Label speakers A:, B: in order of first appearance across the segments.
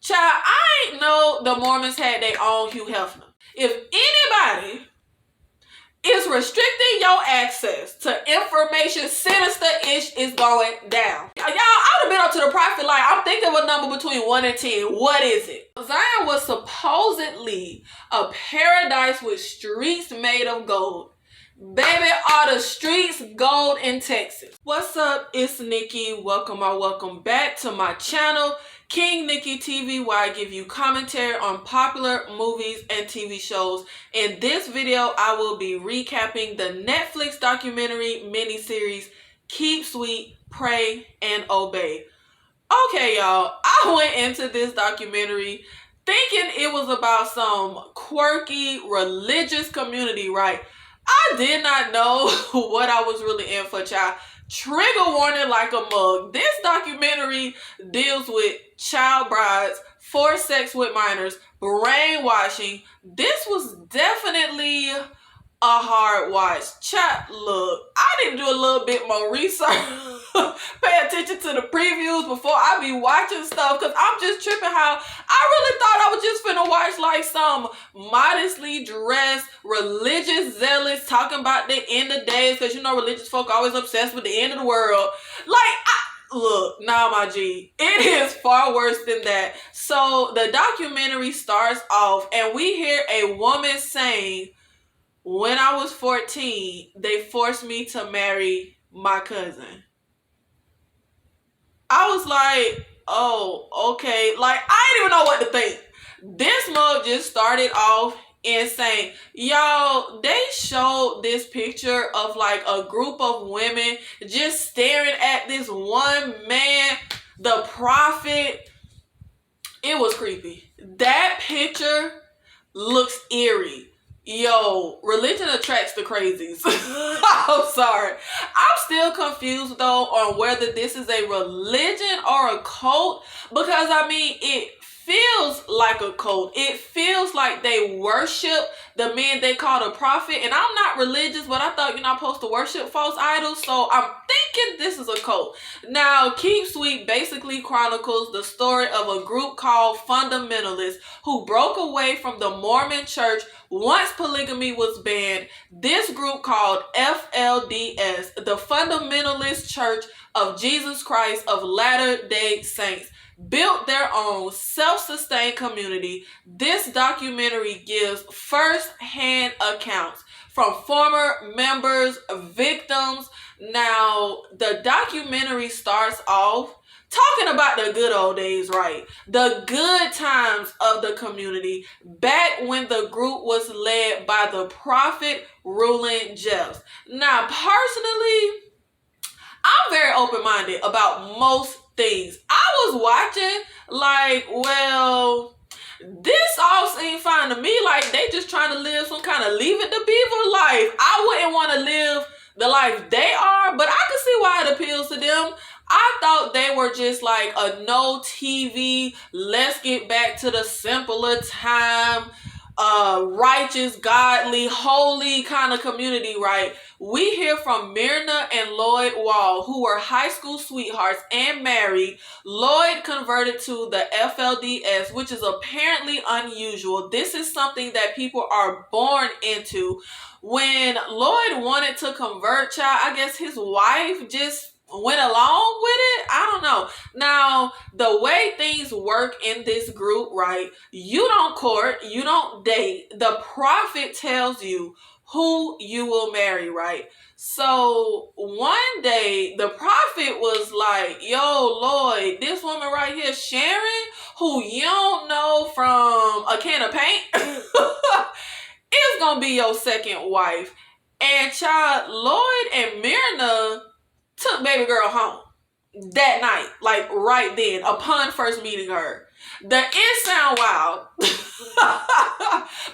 A: Child, I ain't know the Mormons had their own Hugh Hefner. If anybody is restricting your access to information, sinister-ish is going down. Y'all, I would have been up to the prophet like, I'm thinking of a number between 1 and 10. What is it? Zion was supposedly a paradise with streets made of gold. Baby, are the streets gold in Texas? What's up? It's Nikki. Welcome back to my channel, King Nikki TV, where I give you commentary on popular movies and TV shows. In this video, I will be recapping the Netflix documentary miniseries, Keep Sweet, Pray, and Obey. Okay, y'all, I went into this documentary thinking it was about some quirky religious community, right? I did not know what I was really in for, child. Trigger warning like a mug. This documentary deals with child brides, forced sex with minors, brainwashing. This was definitely a hard watch. Chat, look, I need to do a little bit more research. Pay attention to the previews before I be watching stuff, because I'm just tripping how I really thought I was just finna watch like some modestly dressed religious zealots talking about the end of days, because you know religious folk always obsessed with the end of the world. Look, nah, my G, it is far worse than that. So the documentary starts off and we hear a woman saying, when I was 14, they forced me to marry my cousin. I was like, oh, okay. Like, I didn't even know what to think. This mug just started off insane. Y'all, they showed this picture of like a group of women just staring at this one man, the prophet. It was creepy. That picture looks eerie. Yo, religion attracts the crazies. I'm sorry. I'm still confused though on whether this is a religion or a cult, because I mean, it feels like a cult. It feels like they worship the men they call the prophet. And I'm not religious, but I thought you're not supposed to worship false idols. So I'm thinking this is a cult. Now, Keep Sweet basically chronicles the story of a group called fundamentalists who broke away from the Mormon church once polygamy was banned. This group called FLDS, the Fundamentalist Church of Jesus Christ of Latter-day Saints, built their own self-sustained community. This documentary gives first-hand accounts from former members, victims. Now, the documentary starts off talking about the good old days, right? The good times of the community back when the group was led by the prophet ruling Jeff. Now, personally, I'm very open-minded about most things. I was watching like, well, this all seemed fine to me. Like, they just trying to live some kind of Leave It to Beaver life. I wouldn't want to live the life they are, but I can see why it appeals to them. I thought they were just like a no TV, let's get back to the simpler time, righteous, godly, holy kind of community, right? We hear from Myrna and Lloyd Wall, who were high school sweethearts and married. Lloyd converted to the FLDS, which is apparently unusual. This is something that people are born into. When Lloyd wanted to convert, child, I guess his wife just went along with it. I don't know. Now, the way things work in this group, right? You don't court, you don't date. The prophet tells you who you will marry, right? So one day the prophet was like, yo, Lloyd, this woman right here, Sharon, who you don't know from a can of paint, is gonna be your second wife. And child, Lloyd and Myrna took baby girl home that night, like right then, upon first meeting her. The end sound wild,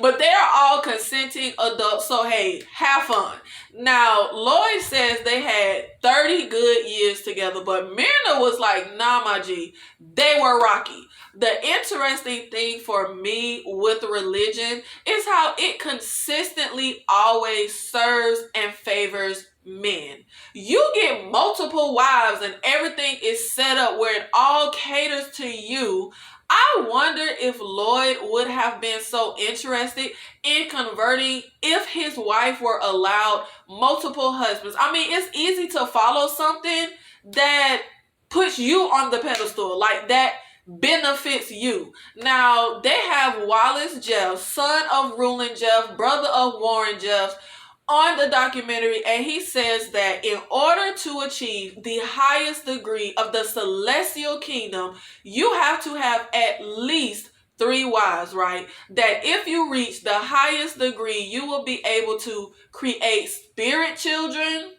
A: but they're all consenting adults, so hey, have fun. Now, Lloyd says they had 30 good years together, but Myrna was like, nah, my G, they were rocky. The interesting thing for me with religion is how it consistently always serves and favors men. You get multiple wives and everything is set up where it all caters to you. I wonder if Lloyd would have been so interested in converting if his wife were allowed multiple husbands. I mean, it's easy to follow something that puts you on the pedestal, like that benefits you. Now, they have Wallace Jeff, son of Rulon Jeff, brother of Warren Jeff, on the documentary, and he says that in order to achieve the highest degree of the celestial kingdom, you have to have at least 3 wives, right? That if you reach the highest degree, you will be able to create spirit children,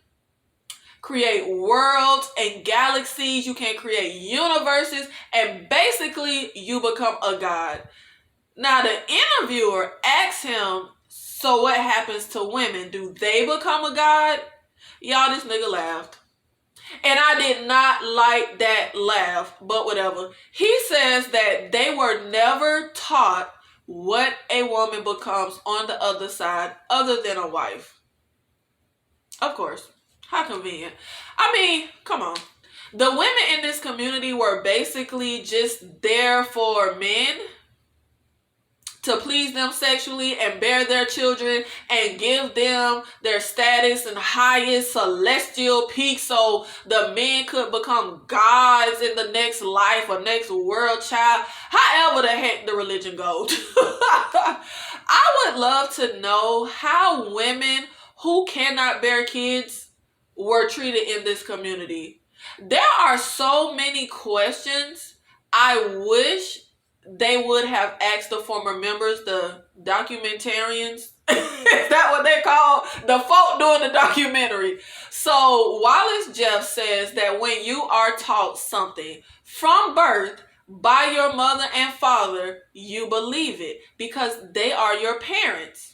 A: create worlds and galaxies, you can create universes, and basically you become a god. Now, the interviewer asked him, so what happens to women? Do they become a god? Y'all, this nigga laughed. And I did not like that laugh, but whatever. He says that they were never taught what a woman becomes on the other side other than a wife. Of course. How convenient. I mean, come on. The women in this community were basically just there for men to please them sexually and bear their children and give them their status and highest celestial peak so the men could become gods in the next life or next world child. However the heck the religion goes. I would love to know how women who cannot bear kids were treated in this community. There are so many questions I wish they would have asked the former members, the documentarians. Is that what they call the folk doing the documentary? So Wallace Jeff says that when you are taught something from birth by your mother and father, you believe it because they are your parents.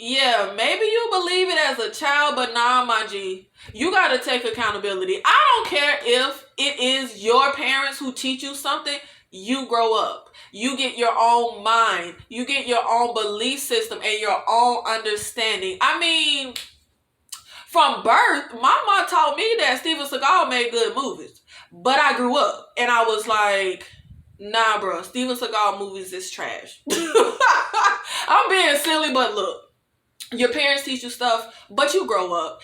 A: Yeah, maybe you believe it as a child, but nah, my G, you gotta take accountability. I don't care if it is your parents who teach you something. You grow up. You get your own mind. You get your own belief system and your own understanding. I mean, from birth, my mom taught me that Steven Seagal made good movies. But I grew up and I was like, nah, bro, Steven Seagal movies is trash. I'm being silly, but look, your parents teach you stuff, but you grow up.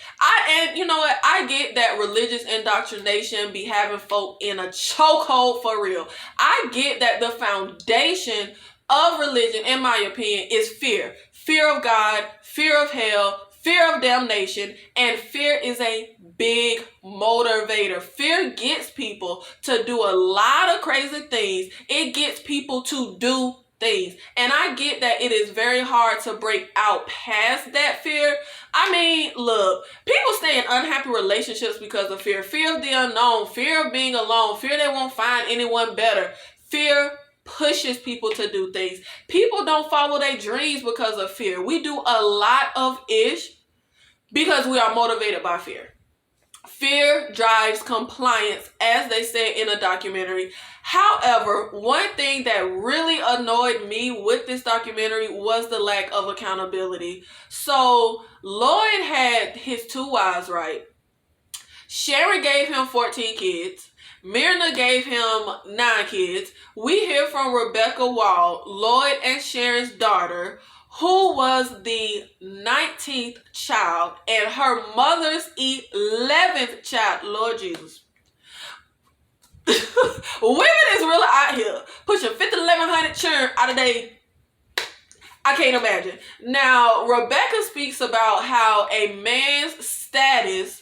A: And you know what? I get that religious indoctrination be having folk in a chokehold for real. I get that the foundation of religion, in my opinion, is fear. Fear of God, fear of hell, fear of damnation, and fear is a big motivator. Fear gets people to do a lot of crazy things. It gets people to do things. And I get that it is very hard to break out past that fear. I mean, look, people stay in unhappy relationships because of fear. Fear of the unknown, fear of being alone, fear they won't find anyone better. Fear pushes people to do things. People don't follow their dreams because of fear. We do a lot of ish because we are motivated by fear. Fear drives compliance, as they said in a documentary. However, one thing that really annoyed me with this documentary was the lack of accountability. So, Lloyd had his 2 wives, right? Sharon gave him 14 kids. Myrna gave him 9 kids. We hear from Rebecca Wall, Lloyd and Sharon's daughter, who was the 19th child and her mother's 11th child. Lord Jesus. Women is really out here pushing 1,100 churn out of day. I can't imagine. Now, Rebecca speaks about how a man's status,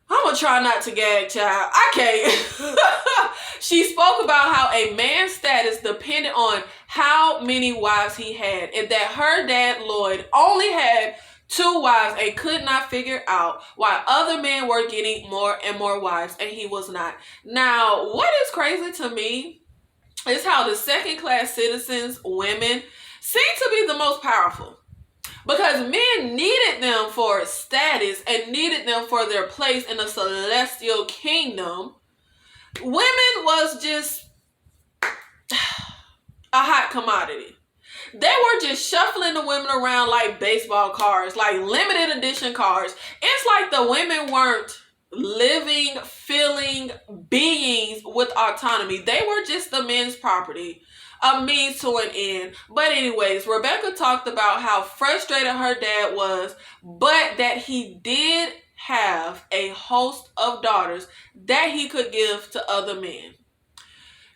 A: I'm gonna try not to gag, child. I can't. She spoke about how a man's status depended on how many wives he had, and that her dad, Lloyd, only had 2 wives and could not figure out why other men were getting more and more wives and he was not. Now, what is crazy to me is how the second-class citizens, women, seem to be the most powerful. Because men needed them for status and needed them for their place in the celestial kingdom. Women was just a hot commodity. They were just shuffling the women around like baseball cards, like limited edition cards. It's like the women weren't living, feeling beings with autonomy. They were just the men's property, a means to an end. But anyways, Rebecca talked about how frustrated her dad was, but that he did have a host of daughters that he could give to other men.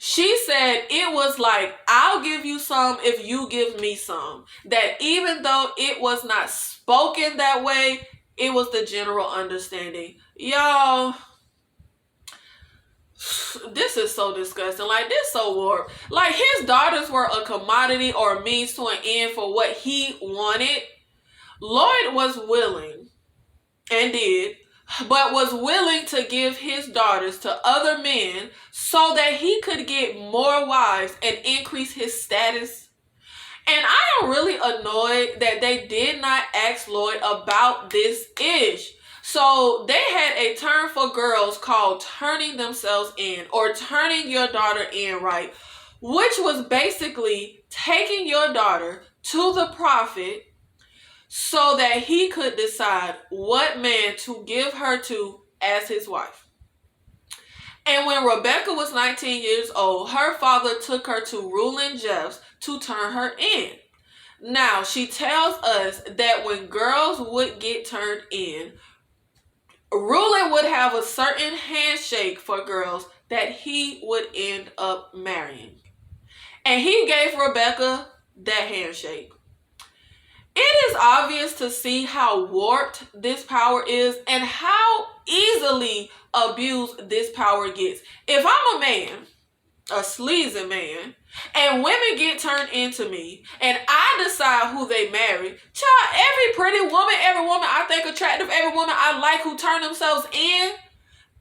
A: She said it was like, I'll give you some if you give me some. That even though it was not spoken that way, it was the general understanding. Y'all, this is so disgusting. Like, this so warped. Like, his daughters were a commodity or a means to an end for what he wanted. Lloyd was willing, and did, but was willing to give his daughters to other men so that he could get more wives and increase his status. And I am really annoyed that they did not ask Lloyd about this ish. So they had a term for girls called turning themselves in, or turning your daughter in, right? Which was basically taking your daughter to the prophet so that he could decide what man to give her to as his wife. And when Rebecca was 19 years old, her father took her to Reuel Jeffs to turn her in. Now, she tells us that when girls would get turned in, Reuel would have a certain handshake for girls that he would end up marrying. And he gave Rebecca that handshake. It is obvious to see how warped this power is and how easily abused this power gets. If I'm a man, a sleazy man, and women get turned into me, and I decide who they marry, child, every pretty woman, every woman I think attractive, every woman I like who turn themselves in,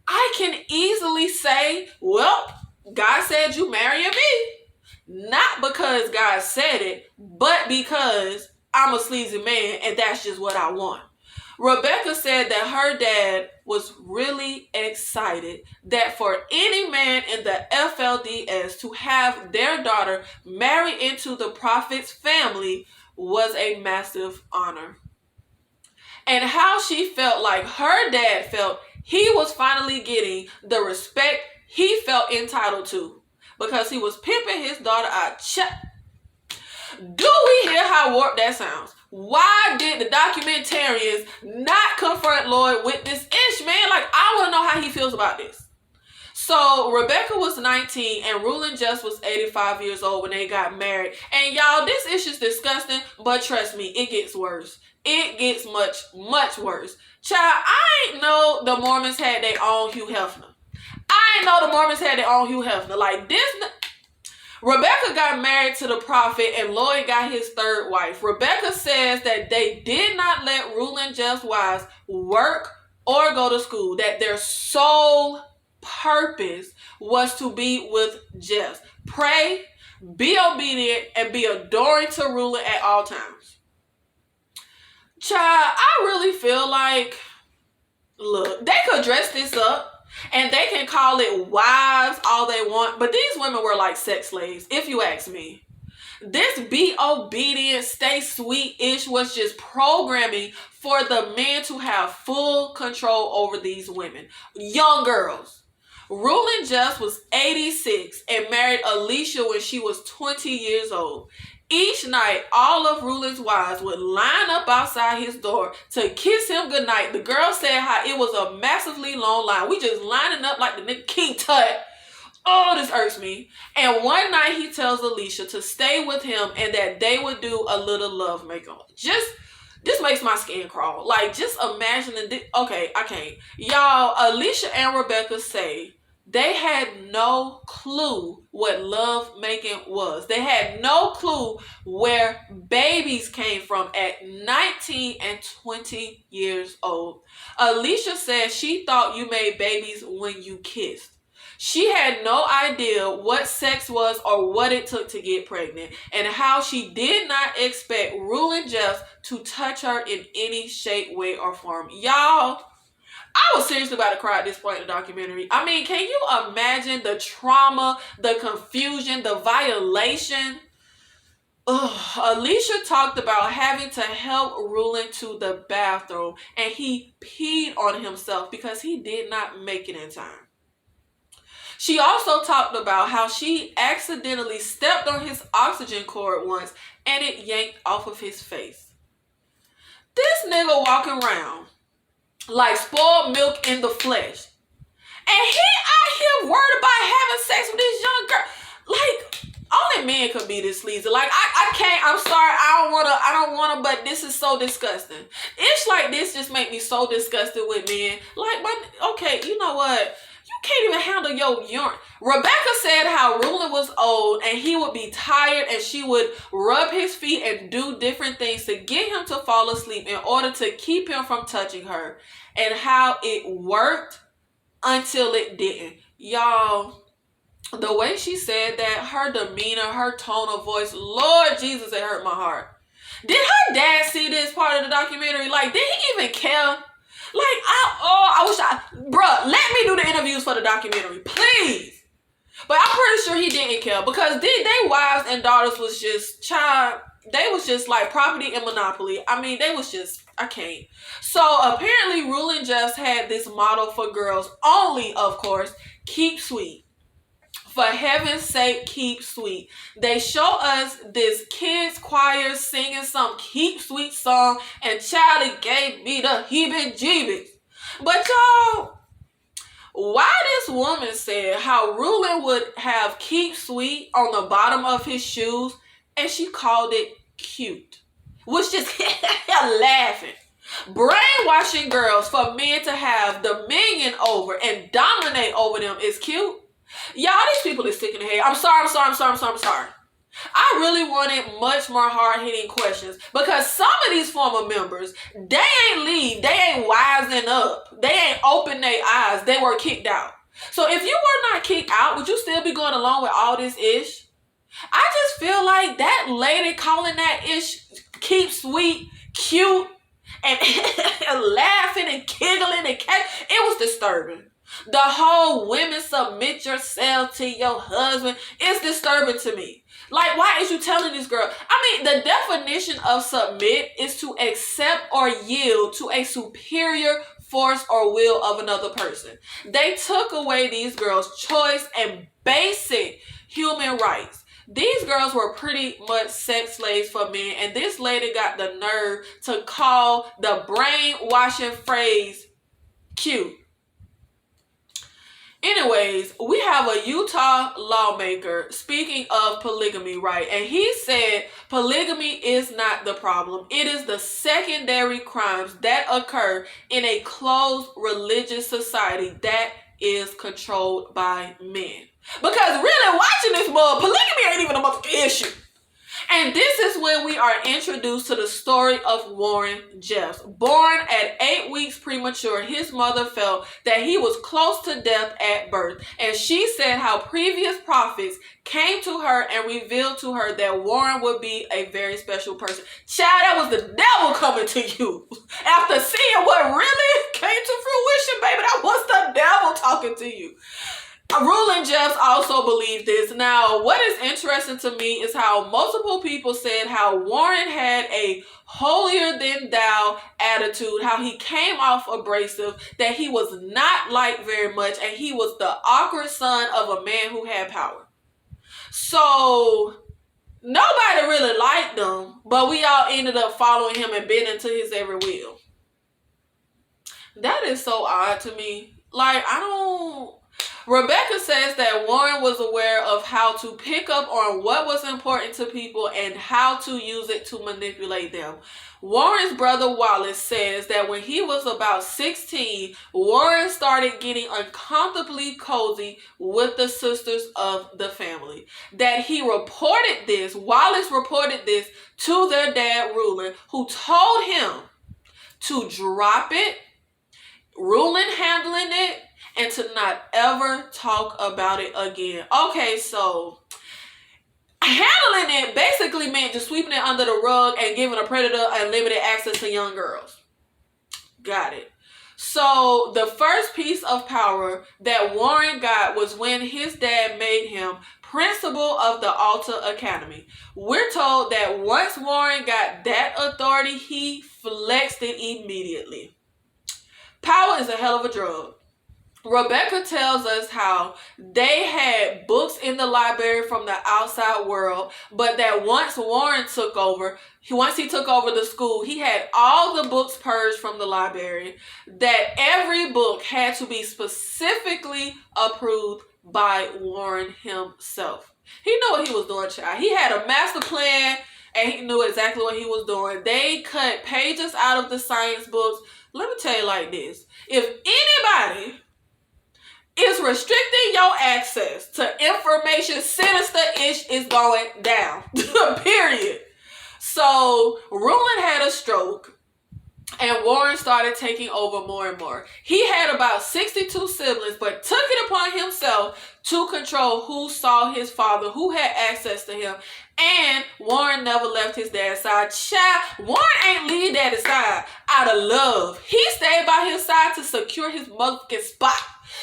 A: I can easily say, well, God said you marrying me. Not because God said it, but because I'm a sleazy man and that's just what I want. Rebecca said that her dad was really excited that for any man in the FLDS to have their daughter marry into the prophet's family was a massive honor. And how she felt like her dad felt he was finally getting the respect he felt entitled to because he was pimping his daughter out. Do we hear how warped that sounds? Why did the documentarians not confront Lloyd with this ish, man? Like, I want to know how he feels about this. So, Rebecca was 19 and Reuel Jeffs was 85 years old when they got married. And y'all, this ish is disgusting, but trust me, it gets worse. It gets much, much worse. Child, I ain't know the Mormons had their own Hugh Hefner. I ain't know the Mormons had their own Hugh Hefner. Like, this... Rebecca got married to the prophet and Lloyd got his third wife. Rebecca says that they did not let Reuel Jeffs' wives work or go to school, that their sole purpose was to be with Jeffs. Pray, be obedient, and be adoring to Reuel at all times. Child, I really feel like, look, they could dress this up. And they can call it wives all they want, but these women were like sex slaves, if you ask me. This be obedient, stay sweet-ish was just programming for the men to have full control over these women. Young girls. Reuel Jeffs was 86 and married Alicia when she was 20 years old. Each night, all of Reuel's wives would line up outside his door to kiss him goodnight. The girl said how it was a massively long line. We just lining up like the nigga King Tut. Oh, this irks me. And one night he tells Alicia to stay with him and that they would do a little love makeover. This makes my skin crawl. Like, just imagining this. Okay, I can't. Y'all, Alicia and Rebecca say they had no clue what love making was. They had no clue where babies came from at 19 and 20 years old. Alicia said she thought you made babies when you kissed. She had no idea what sex was or what it took to get pregnant, and how she did not expect Reuel Jeffs to touch her in any shape, way, or form. Y'all, I was seriously about to cry at this point in the documentary. I mean, can you imagine the trauma, the confusion, the violation? Alicia talked about having to help Rulon to the bathroom, and he peed on himself because he did not make it in time. She also talked about how she accidentally stepped on his oxygen cord once and it yanked off of his face. This nigga walking around like spoiled milk in the flesh. And he out here worried about having sex with this young girl. Like, only men could be this sleazy. Like, I can't, I'm sorry, I don't wanna, but this is so disgusting. It's like this just make me so disgusted with men. Like, okay, you know what? You can't even handle your urine. Rebecca said how Rulon was old and he would be tired and she would rub his feet and do different things to get him to fall asleep in order to keep him from touching her, and how it worked until it didn't. Y'all, the way she said that, her demeanor, her tone of voice, Lord Jesus, it hurt my heart. Did her dad see this part of the documentary? Like, did he even care? Like, bruh, let me do the interviews for the documentary, please. But I'm pretty sure he didn't care, because they wives and daughters was just, they was just like property and monopoly. I mean, they was just, I can't. So apparently Rulon just had this motto for girls only, of course: keep sweet. For heaven's sake, keep sweet. They show us this kids choir singing some keep sweet song, and Charlie gave me the heebie-jeebies. But y'all, why this woman said how Rulon would have keep sweet on the bottom of his shoes, and she called it cute, was just laughing. Brainwashing girls for men to have dominion over and dominate over them is cute. Y'all, these people is sick in the head. I'm sorry. I really wanted much more hard-hitting questions, because some of these former members, they ain't leave. They ain't wising up. They ain't open their eyes. They were kicked out. So if you were not kicked out, would you still be going along with all this ish? I just feel like that lady calling that ish keep sweet, cute, and laughing and giggling and it was disturbing. The whole women submit yourself to your husband is disturbing to me. Like, why is you telling this girl? I mean, the definition of submit is to accept or yield to a superior force or will of another person. They took away these girls' choice and basic human rights. These girls were pretty much sex slaves for men, and this lady got the nerve to call the brainwashing phrase cute. Anyways, we have a Utah lawmaker speaking of polygamy, right? And he said polygamy is not the problem. It is the secondary crimes that occur in a closed religious society that is controlled by men. Because really, watching this mug, polygamy ain't even a motherfucking issue. And this is when we are introduced to the story of Warren Jeffs. Born at 8 weeks premature, his mother felt that he was close to death at birth. And she said how previous prophets came to her and revealed to her that Warren would be a very special person. Child, that was the devil coming to you. After seeing what really came to fruition, baby, that was the devil talking to you. Rulon Jeffs also believed this. Now, what is interesting to me is how multiple people said how Warren had a holier-than-thou attitude, how he came off abrasive, that he was not liked very much, and he was the awkward son of a man who had power. So, nobody really liked him, but we all ended up following him and bending to his every will. That is so odd to me. Like, Rebecca says that Warren was aware of how to pick up on what was important to people and how to use it to manipulate them. Warren's brother Wallace says that when he was about 16, Warren started getting uncomfortably cozy with the sisters of the family. Wallace reported this to their dad, Rulon, who told him to drop it, Rulon handling it, and to not ever talk about it again. Okay, so handling it basically meant just sweeping it under the rug and giving a predator unlimited access to young girls. Got it. So the first piece of power that Warren got was when his dad made him principal of the Alta Academy. We're told that once Warren got that authority, he flexed it immediately. Power is a hell of a drug. Rebecca tells us how they had books in the library from the outside world, but that once Warren took over, once he took over the school, he had all the books purged from the library, that every book had to be specifically approved by Warren himself. He knew what he was doing, child. He had a master plan, and he knew exactly what he was doing. They cut pages out of the science books. Let me tell you like this. If anybody is restricting your access to information, sinister-ish is going down. Period. So, Rulon had a stroke, and Warren started taking over more and more. He had about 62 siblings, but took it upon himself to control who saw his father, who had access to him. And Warren never left his dad's side. Child, Warren ain't leave daddy's side out of love. He stayed by his side to secure his motherfucking spot.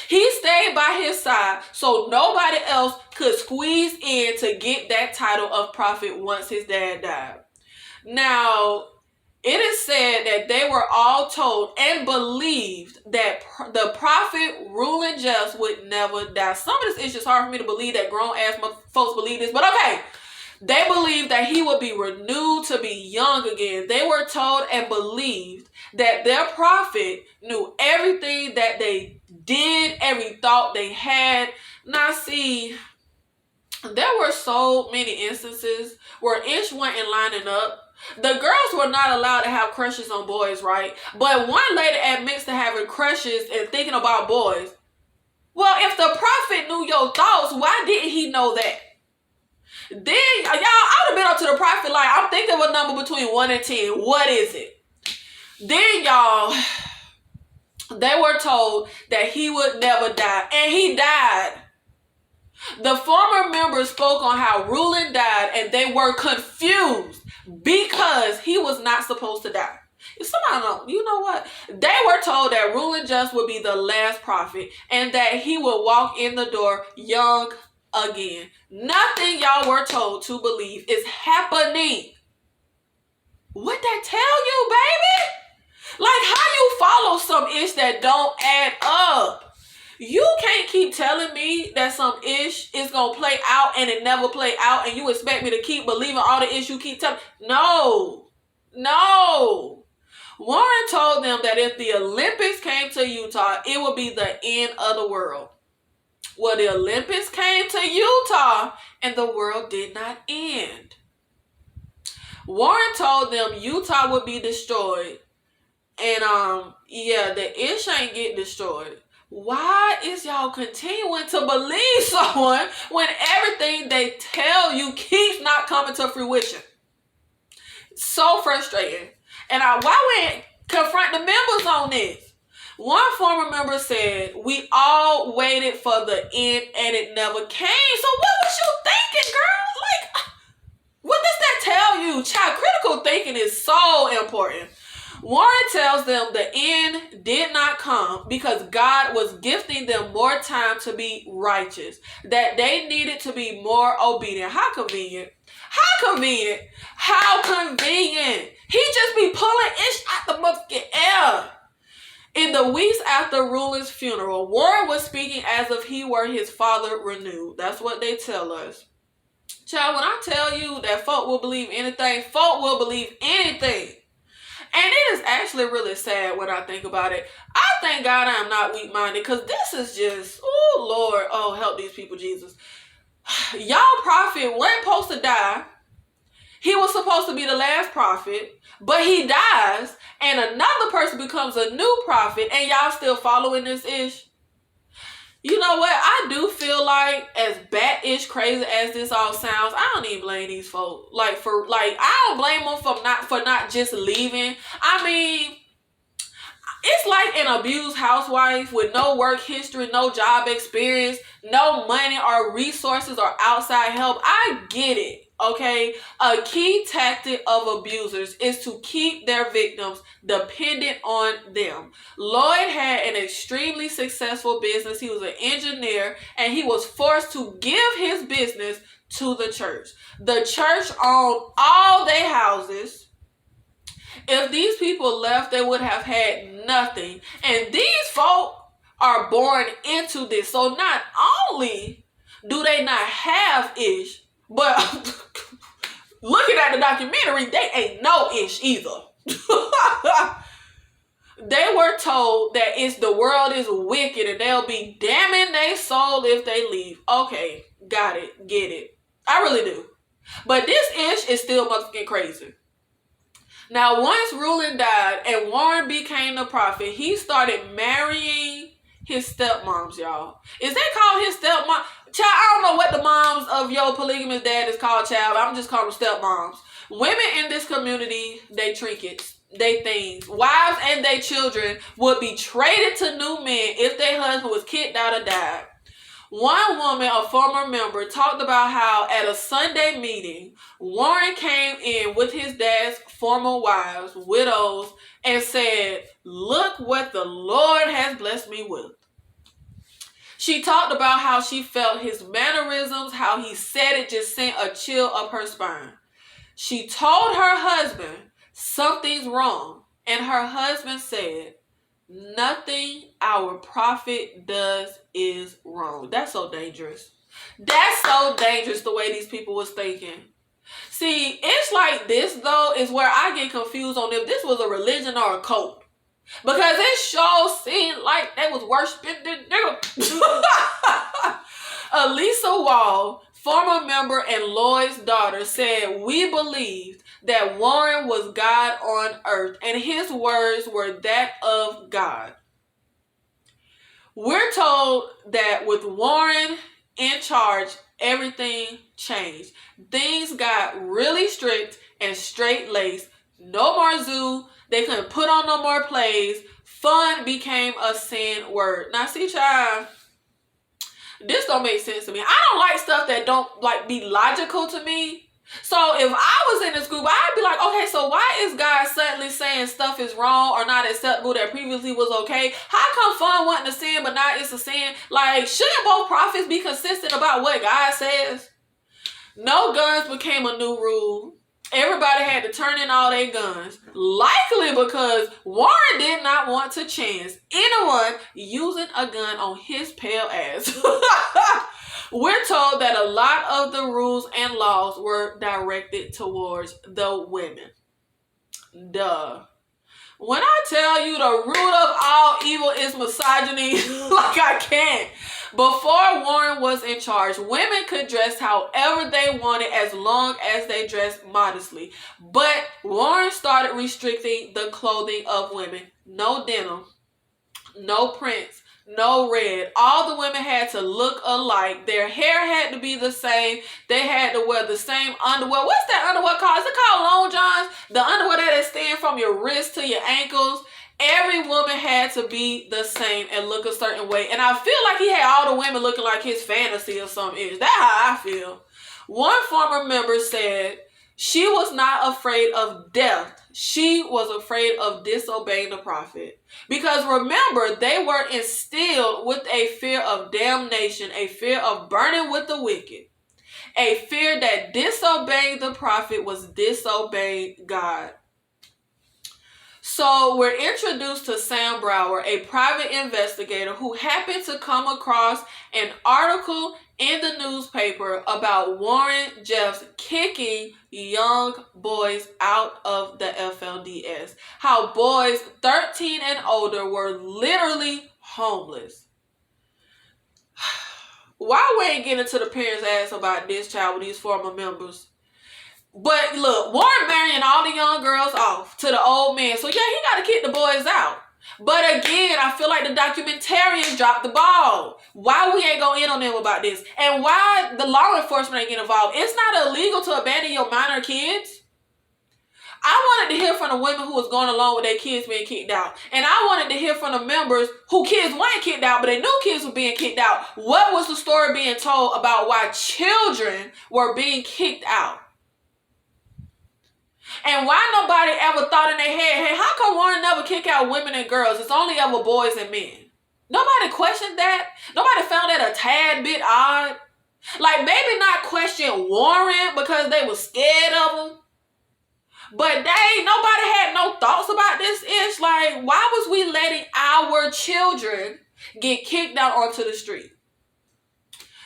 A: He stayed by his side so nobody else could squeeze in to get that title of prophet once his dad died. Now, it is said that they were all told and believed that the prophet Rulon Jeffs would never die. Some of this is just hard for me to believe that grown-ass folks believe this, but okay. They believed that he would be renewed to be young again. They were told and believed that their prophet knew everything that they did, every thought they had. Now see, there were so many instances where Ish went in lining up. The girls were not allowed to have crushes on boys, right? But one lady admits to having crushes and thinking about boys. Well, if the prophet knew your thoughts, why didn't he know that? Then, y'all, I would have been up to the prophet like, I'm thinking of a number between 1 and 10. What is it? Then, y'all, they were told that he would never die. And he died. The former members spoke on how Rulon died, and they were confused because he was not supposed to die. If somebody know, you know what? They were told that Rulon Jeffs would be the last prophet and that he would walk in the door young again. Nothing y'all were told to believe is happening. What that tell you, baby? Like, how you follow some ish that don't add up? You can't keep telling me that some ish is gonna play out and it never play out, and you expect me to keep believing all the ish you keep telling. No. Warren told them that if the Olympics came to Utah, it would be the end of the world. Well, the Olympics came to Utah and the world did not end. Warren told them Utah would be destroyed. And the ish ain't get destroyed. Why is y'all continuing to believe someone when everything they tell you keeps not coming to fruition? So frustrating. And why we ain't confront the members on this? One former member said, we all waited for the end and it never came. So what was you thinking, girl? Like, what does that tell you? Child, critical thinking is so important. Warren tells them the end did not come because God was gifting them more time to be righteous, that they needed to be more obedient. How convenient. How convenient. How convenient. He just be pulling ish out the motherfucking air. In the weeks after Rulon's funeral, Warren was speaking as if he were his father renewed. That's what they tell us. Child, when I tell you that folk will believe anything, folk will believe anything. And it is actually really sad when I think about it. I thank God I am not weak-minded, because this is just, oh Lord, oh help these people, Jesus. Y'all prophet wasn't supposed to die. He was supposed to be the last prophet, but he dies, and another person becomes a new prophet, and y'all still following this ish. You know what? I do feel like, as bat-ish crazy as this all sounds, I don't even blame these folks. I don't blame them for not just leaving. I mean, it's like an abused housewife with no work history, no job experience, no money or resources or outside help. I get it. Okay, a key tactic of abusers is to keep their victims dependent on them. Lloyd had an extremely successful business. He was an engineer, and he was forced to give his business to the church. The church owned all their houses. If these people left, they would have had nothing. And these folk are born into this. So not only do they not have ish, but looking at the documentary, they ain't no ish either. They were told that the world is wicked and they'll be damning their soul if they leave. Okay, got it, get it. I really do. But this ish is still motherfucking crazy. Now, once Rulon died and Warren became the prophet, he started marrying his stepmoms, y'all. Is they called his stepmom? Child, I don't know what the moms of your polygamous dad is called, child. I'm just calling them stepmoms. Women in this community, they trinkets, they things. Wives and their children would be traded to new men if their husband was kicked out or died. One woman, a former member, talked about how at a Sunday meeting, Warren came in with his dad's former wives, widows, and said, "Look what the Lord has blessed me with." She talked about how she felt his mannerisms, how he said it just sent a chill up her spine. She told her husband, "Something's wrong," and her husband said, "Nothing our prophet does is wrong." That's so dangerous. That's so dangerous the way these people was thinking. See, it's like this though is where I get confused on if this was a religion or a cult. Because it sure seemed like they was worshiping the nigga. Elisa Wall, former member and Lloyd's daughter, said, "We believed that Warren was God on earth, and his words were that of God." We're told that with Warren in charge, everything changed. Things got really strict and straight-laced. No more zoo. They couldn't put on no more plays. Fun became a sin word. Now, see, child, this don't make sense to me. I don't like stuff that don't like be logical to me. So if I was in this group, I'd be like, okay, so why is God suddenly saying stuff is wrong or not acceptable that previously was okay? How come fun wasn't a sin, but now it's a sin? Like, shouldn't both prophets be consistent about what God says? No guns became a new rule. Everybody had to turn in all their guns. Likely because Warren did not want to chance anyone using a gun on his pale ass. We're told that a lot of the rules and laws were directed towards the women. Duh. When I tell you the root of all evil is misogyny, like I can't. Before Warren was in charge, women could dress however they wanted as long as they dressed modestly. But Warren started restricting the clothing of women. No denim, no prints, no red. All the women had to look alike. Their hair had to be the same. They had to wear the same underwear. What's that underwear called? Is it called long johns? The underwear that extend from your wrist to your ankles. Every woman had to be the same and look a certain way. And I feel like he had all the women looking like his fantasy or something. That's how I feel. One former member said she was not afraid of death. She was afraid of disobeying the prophet. Because remember, they were instilled with a fear of damnation, a fear of burning with the wicked, a fear that disobeying the prophet was disobeying God. So we're introduced to Sam Brower, a private investigator who happened to come across an article in the newspaper about Warren Jeffs kicking young boys out of the FLDS. How boys 13 and older were literally homeless. Why we ain't getting to the parents' ass about this child with these former members? But look, Warren marrying all the young girls off to the old man. So yeah, he got to kick the boys out. But again, I feel like the documentarians dropped the ball. Why we ain't go in on them about this? And why the law enforcement ain't get involved? It's not illegal to abandon your minor kids. I wanted to hear from the women who was going along with their kids being kicked out. And I wanted to hear from the members who kids weren't kicked out, but they knew kids were being kicked out. What was the story being told about why children were being kicked out? And why nobody ever thought in their head, hey, how come Warren never kick out women and girls? It's only ever boys and men. Nobody questioned that. Nobody found that a tad bit odd. Like, maybe not question Warren because they were scared of him. But nobody had no thoughts about this ish. Like, why was we letting our children get kicked out onto the street?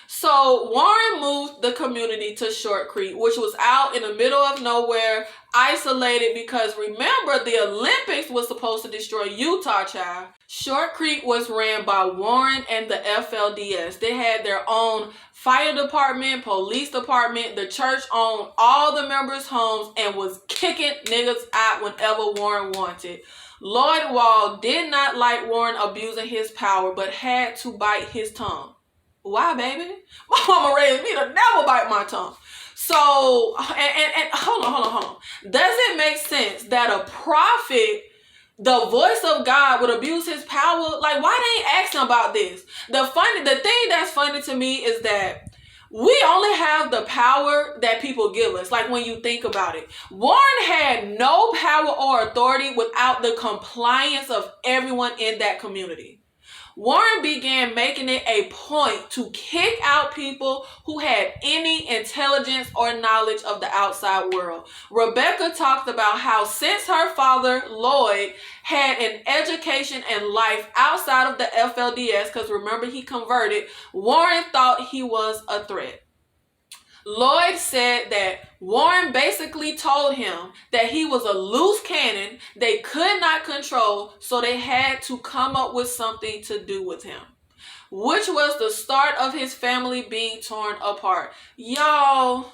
A: So Warren moved the community to Short Creek, which was out in the middle of nowhere, isolated, because remember, the Olympics was supposed to destroy Utah, child. Short Creek was ran by Warren and the FLDS. They had their own fire department, police department. The church owned all the members' homes and was kicking niggas out whenever Warren wanted. Lloyd Wall did not like Warren abusing his power, but had to bite his tongue. Why, baby? My mama raised me to never bite my tongue. So, and hold on. Does it make sense that a prophet, the voice of God, would abuse his power? Like, why they ain't asking about this? The thing that's funny to me is that we only have the power that people give us. Like, when you think about it, Warren had no power or authority without the compliance of everyone in that community. Warren began making it a point to kick out people who had any intelligence or knowledge of the outside world. Rebecca talked about how since her father, Lloyd, had an education and life outside of the FLDS, because remember he converted, Warren thought he was a threat. Lloyd said that Warren basically told him that he was a loose cannon they could not control, so they had to come up with something to do with him, which was the start of his family being torn apart. Y'all,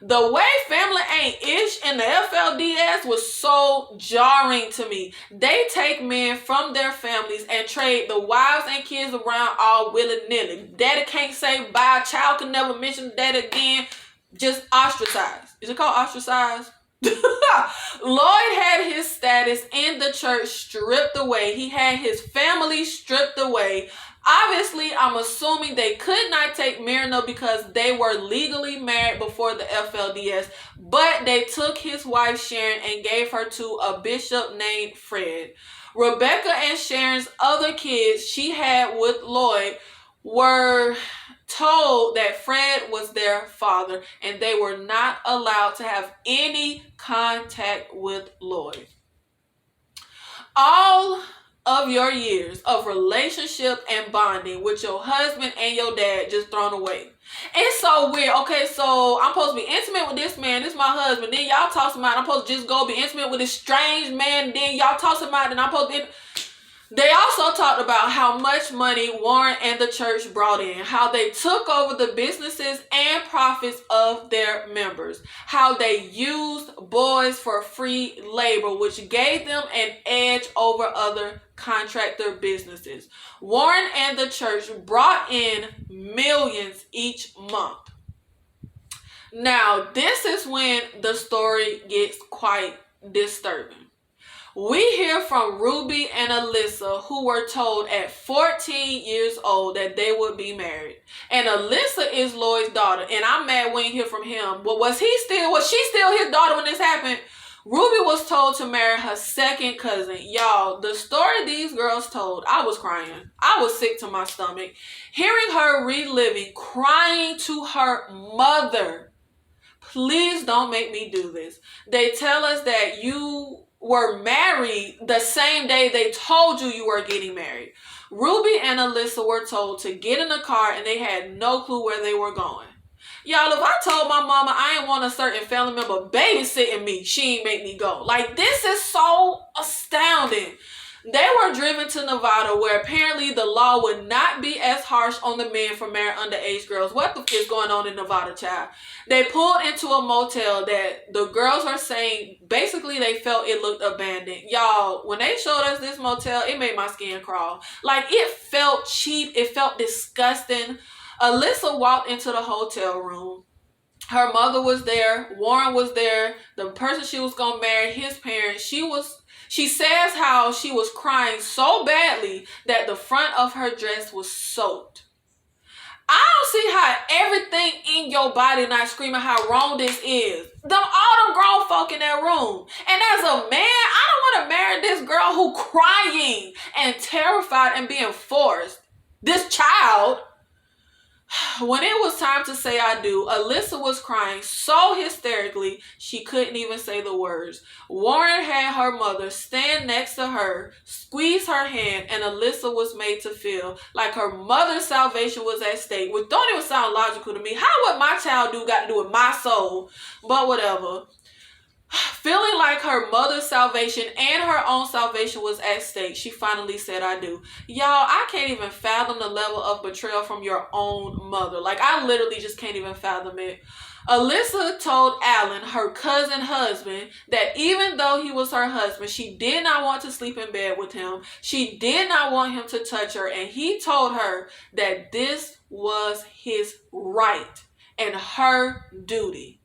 A: the way family ain't ish in the FLDS was so jarring to me. They take men from their families and trade the wives and kids around all willy-nilly. Daddy can't say bye. Child can never mention daddy again. Just ostracized. Is it called ostracized? Lloyd had his status in the church stripped away. He had his family stripped away. Obviously, I'm assuming they could not take Myrna because they were legally married before the FLDS, but they took his wife Sharon and gave her to a bishop named Fred. Rebecca and Sharon's other kids she had with Lloyd were told that Fred was their father and they were not allowed to have any contact with Lloyd. All of your years of relationship and bonding with your husband and your dad just thrown away. It's so weird. Okay, so I'm supposed to be intimate with this man. This is my husband. Then y'all talk about I'm supposed to just go be intimate with this strange man. Then y'all talk about it. And I'm supposed to... They also talked about how much money Warren and the church brought in, how they took over the businesses and profits of their members, how they used boys for free labor, which gave them an edge over other contractor businesses. Warren and the church brought in millions each month. Now, this is when the story gets quite disturbing. We hear from Ruby and Alyssa, who were told at 14 years old that they would be married. And Alyssa is Lloyd's daughter. And I'm mad we didn't hear from him. But was she still his daughter when this happened? Ruby was told to marry her second cousin. Y'all, the story these girls told, I was crying. I was sick to my stomach. Hearing her reliving, crying to her mother. Please don't make me do this. They tell us that you were married the same day they told you were getting married. Ruby and Alyssa were told to get in the car and they had no clue where they were going. Y'all, if I told my mama I ain't want a certain family member babysitting me, she ain't make me go. Like, this is so astounding. They were driven to Nevada, where apparently the law would not be as harsh on the men for marrying underage girls. What the f is going on in Nevada, child? They pulled into a motel that the girls are saying basically they felt it looked abandoned. Y'all, when they showed us this motel, it made my skin crawl. Like, it felt cheap. It felt disgusting. Alyssa walked into the hotel room. Her mother was there. Warren was there. The person she was going to marry, his parents. She says how she was crying so badly that the front of her dress was soaked. I don't see how everything in your body not screaming how wrong this is. All them grown folk in that room. And as a man, I don't want to marry this girl who crying and terrified and being forced. This child. When it was time to say I do, Alyssa was crying so hysterically she couldn't even say the words. Warren had her mother stand next to her, squeeze her hand, and Alyssa was made to feel like her mother's salvation was at stake, which don't even sound logical to me. How would my child got to do with my soul? But whatever. Feeling like her mother's salvation and her own salvation was at stake, she finally said, I do. Y'all, I can't even fathom the level of betrayal from your own mother. Like, I literally just can't even fathom it. Alyssa told Alan, her cousin husband, that even though he was her husband, she did not want to sleep in bed with him. She did not want him to touch her. And he told her that this was his right and her duty.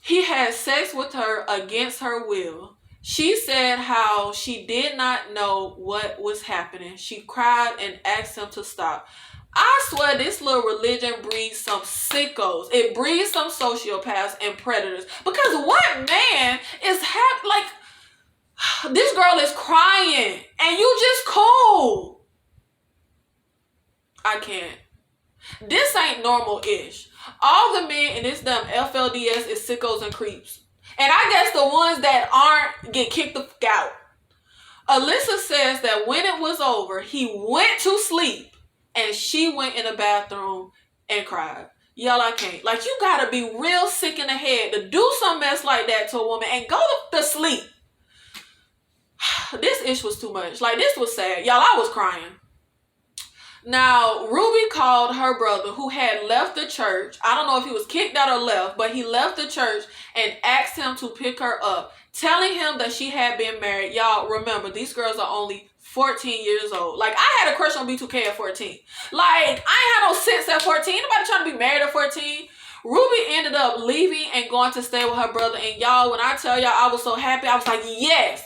A: He had sex with her against her will. She said how she did not know what was happening. She cried and asked him to stop. I swear this little religion breeds some sickos. It breeds some sociopaths and predators. Because what man is like, this girl is crying and you just cool. I can't. This ain't normal-ish. All the men in this damn FLDS is sickos and creeps. And I guess the ones that aren't get kicked the fuck out. Alyssa says that when it was over, he went to sleep and she went in the bathroom and cried. Y'all, I can't. Like, you gotta be real sick in the head to do some mess like that to a woman and go to sleep. This ish was too much. Like, this was sad. Y'all, I was crying. Now, Ruby called her brother who had left the church. I don't know if he was kicked out or left, but he left the church and asked him to pick her up, telling him that she had been married. Y'all, remember, these girls are only 14 years old. Like, I had a crush on B2K at 14. Like, I ain't had no sense at 14. Nobody trying to be married at 14. Ruby ended up leaving and going to stay with her brother. And y'all, when I tell y'all I was so happy, I was like, yes.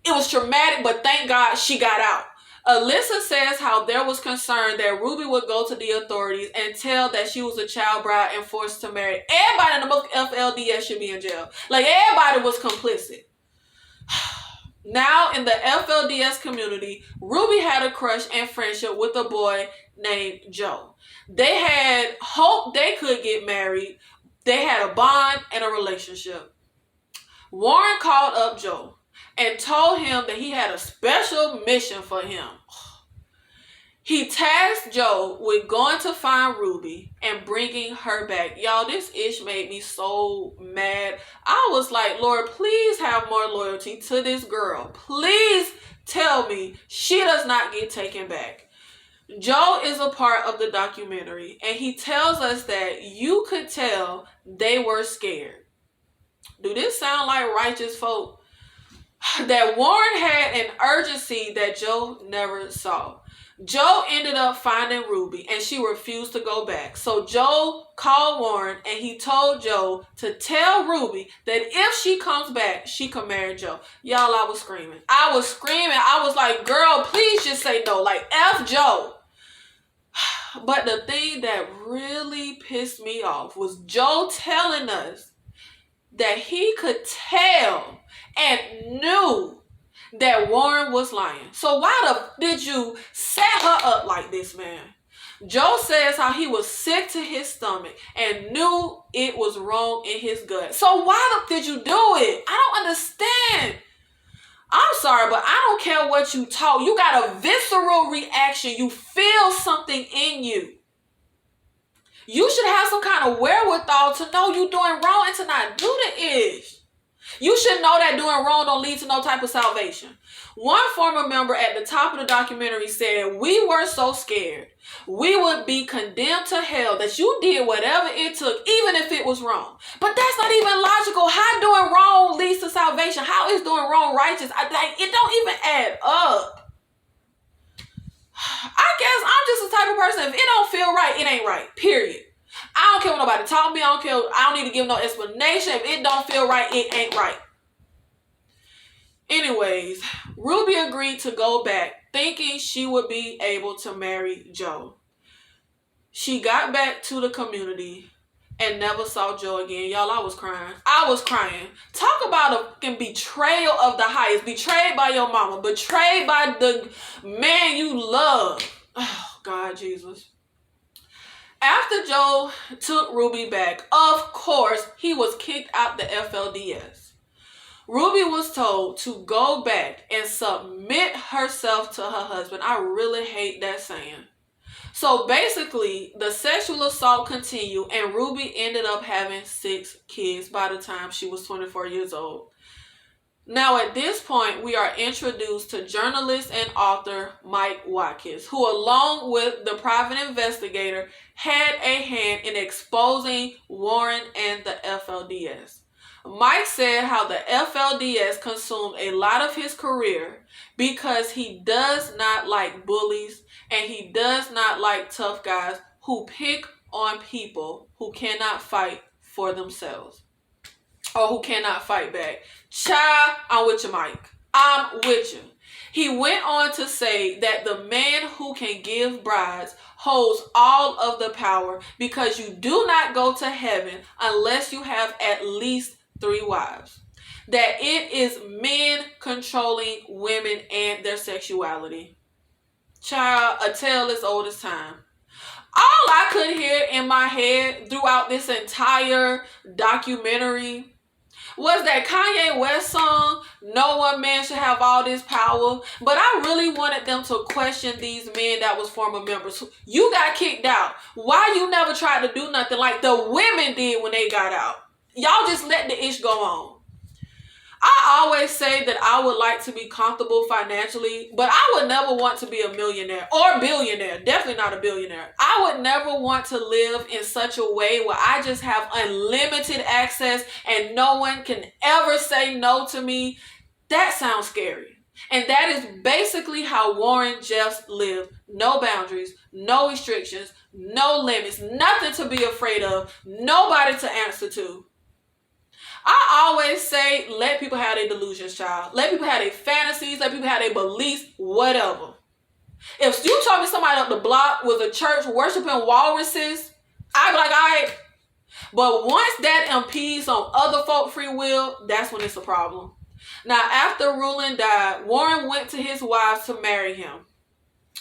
A: It was traumatic, but thank God she got out. Alyssa says how there was concern that Ruby would go to the authorities and tell that she was a child bride and forced to marry. Everybody in the book FLDS should be in jail. Like, everybody was complicit. Now, in the FLDS community, Ruby had a crush and friendship with a boy named Joe. They had hoped they could get married. They had a bond and a relationship. Warren called up Joe and told him that he had a special mission for him. He tasked Joe with going to find Ruby and bringing her back. Y'all, this ish made me so mad. I was like, Lord, please have more loyalty to this girl. Please tell me she does not get taken back. Joe is a part of the documentary, and he tells us that you could tell they were scared. Do this sound like righteous folk? That Warren had an urgency that Joe never saw. Joe ended up finding Ruby and she refused to go back. So Joe called Warren and he told Joe to tell Ruby that if she comes back, she can marry Joe. Y'all, I was screaming. I was like, girl, please just say no. Like, F Joe. But the thing that really pissed me off was Joe telling us that he could tell and knew that Warren was lying. So why did you set her up like this, man? Joe says how he was sick to his stomach and knew it was wrong in his gut. So why did you do it? I don't understand. I'm sorry, but I don't care what you talk. You got a visceral reaction. You feel something in you. You should have some kind of wherewithal to know you're doing wrong and to not do the ish. You should know that doing wrong don't lead to no type of salvation. One former member at the top of the documentary said, we were so scared we would be condemned to hell that you did whatever it took, even if it was wrong. But that's not even logical. How doing wrong leads to salvation? How is doing wrong righteous? It don't even add up. I guess I'm just the type of person, if it don't feel right, it ain't right. Period. I don't care what nobody taught me. I don't need to give no explanation. If it don't feel right, it ain't right. Anyways, Ruby agreed to go back, thinking she would be able to marry Joe. She got back to the community and never saw Joe again. Y'all, I was crying. I was crying. Talk about a fucking betrayal of the highest. Betrayed by your mama. Betrayed by the man you love. Oh, God, Jesus. After Joe took Ruby back, of course, he was kicked out the FLDS. Ruby was told to go back and submit herself to her husband. I really hate that saying. So basically, the sexual assault continued, and Ruby ended up having 6 kids by the time she was 24 years old. Now, at this point, we are introduced to journalist and author Mike Watkins, who, along with the private investigator, had a hand in exposing Warren and the FLDS. Mike said how the FLDS consumed a lot of his career because he does not like bullies and he does not like tough guys who pick on people who cannot fight for themselves or who cannot fight back. Child, I'm with you, Mike. I'm with you. He went on to say that the man who can give brides holds all of the power because you do not go to heaven unless you have at least 3 wives. That it is men controlling women and their sexuality. Child, a tale as old as time. All I could hear in my head throughout this entire documentary was that Kanye West song, No One Man Should Have All This Power. But I really wanted them to question these men that was former members. You got kicked out. Why you never tried to do nothing like the women did when they got out? Y'all just let the ish go on. I always say that I would like to be comfortable financially, but I would never want to be a millionaire or billionaire. Definitely not a billionaire. I would never want to live in such a way where I just have unlimited access and no one can ever say no to me. That sounds scary. And that is basically how Warren Jeffs lived. No boundaries, no restrictions, no limits, nothing to be afraid of, nobody to answer to. I always say, let people have their delusions, child. Let people have their fantasies. Let people have their beliefs, whatever. If you told me somebody up the block was a church worshiping walruses, I'd be like, all right. But once that impedes on other folk free will, that's when it's a problem. Now, after Rulon died, Warren went to his wives to marry him.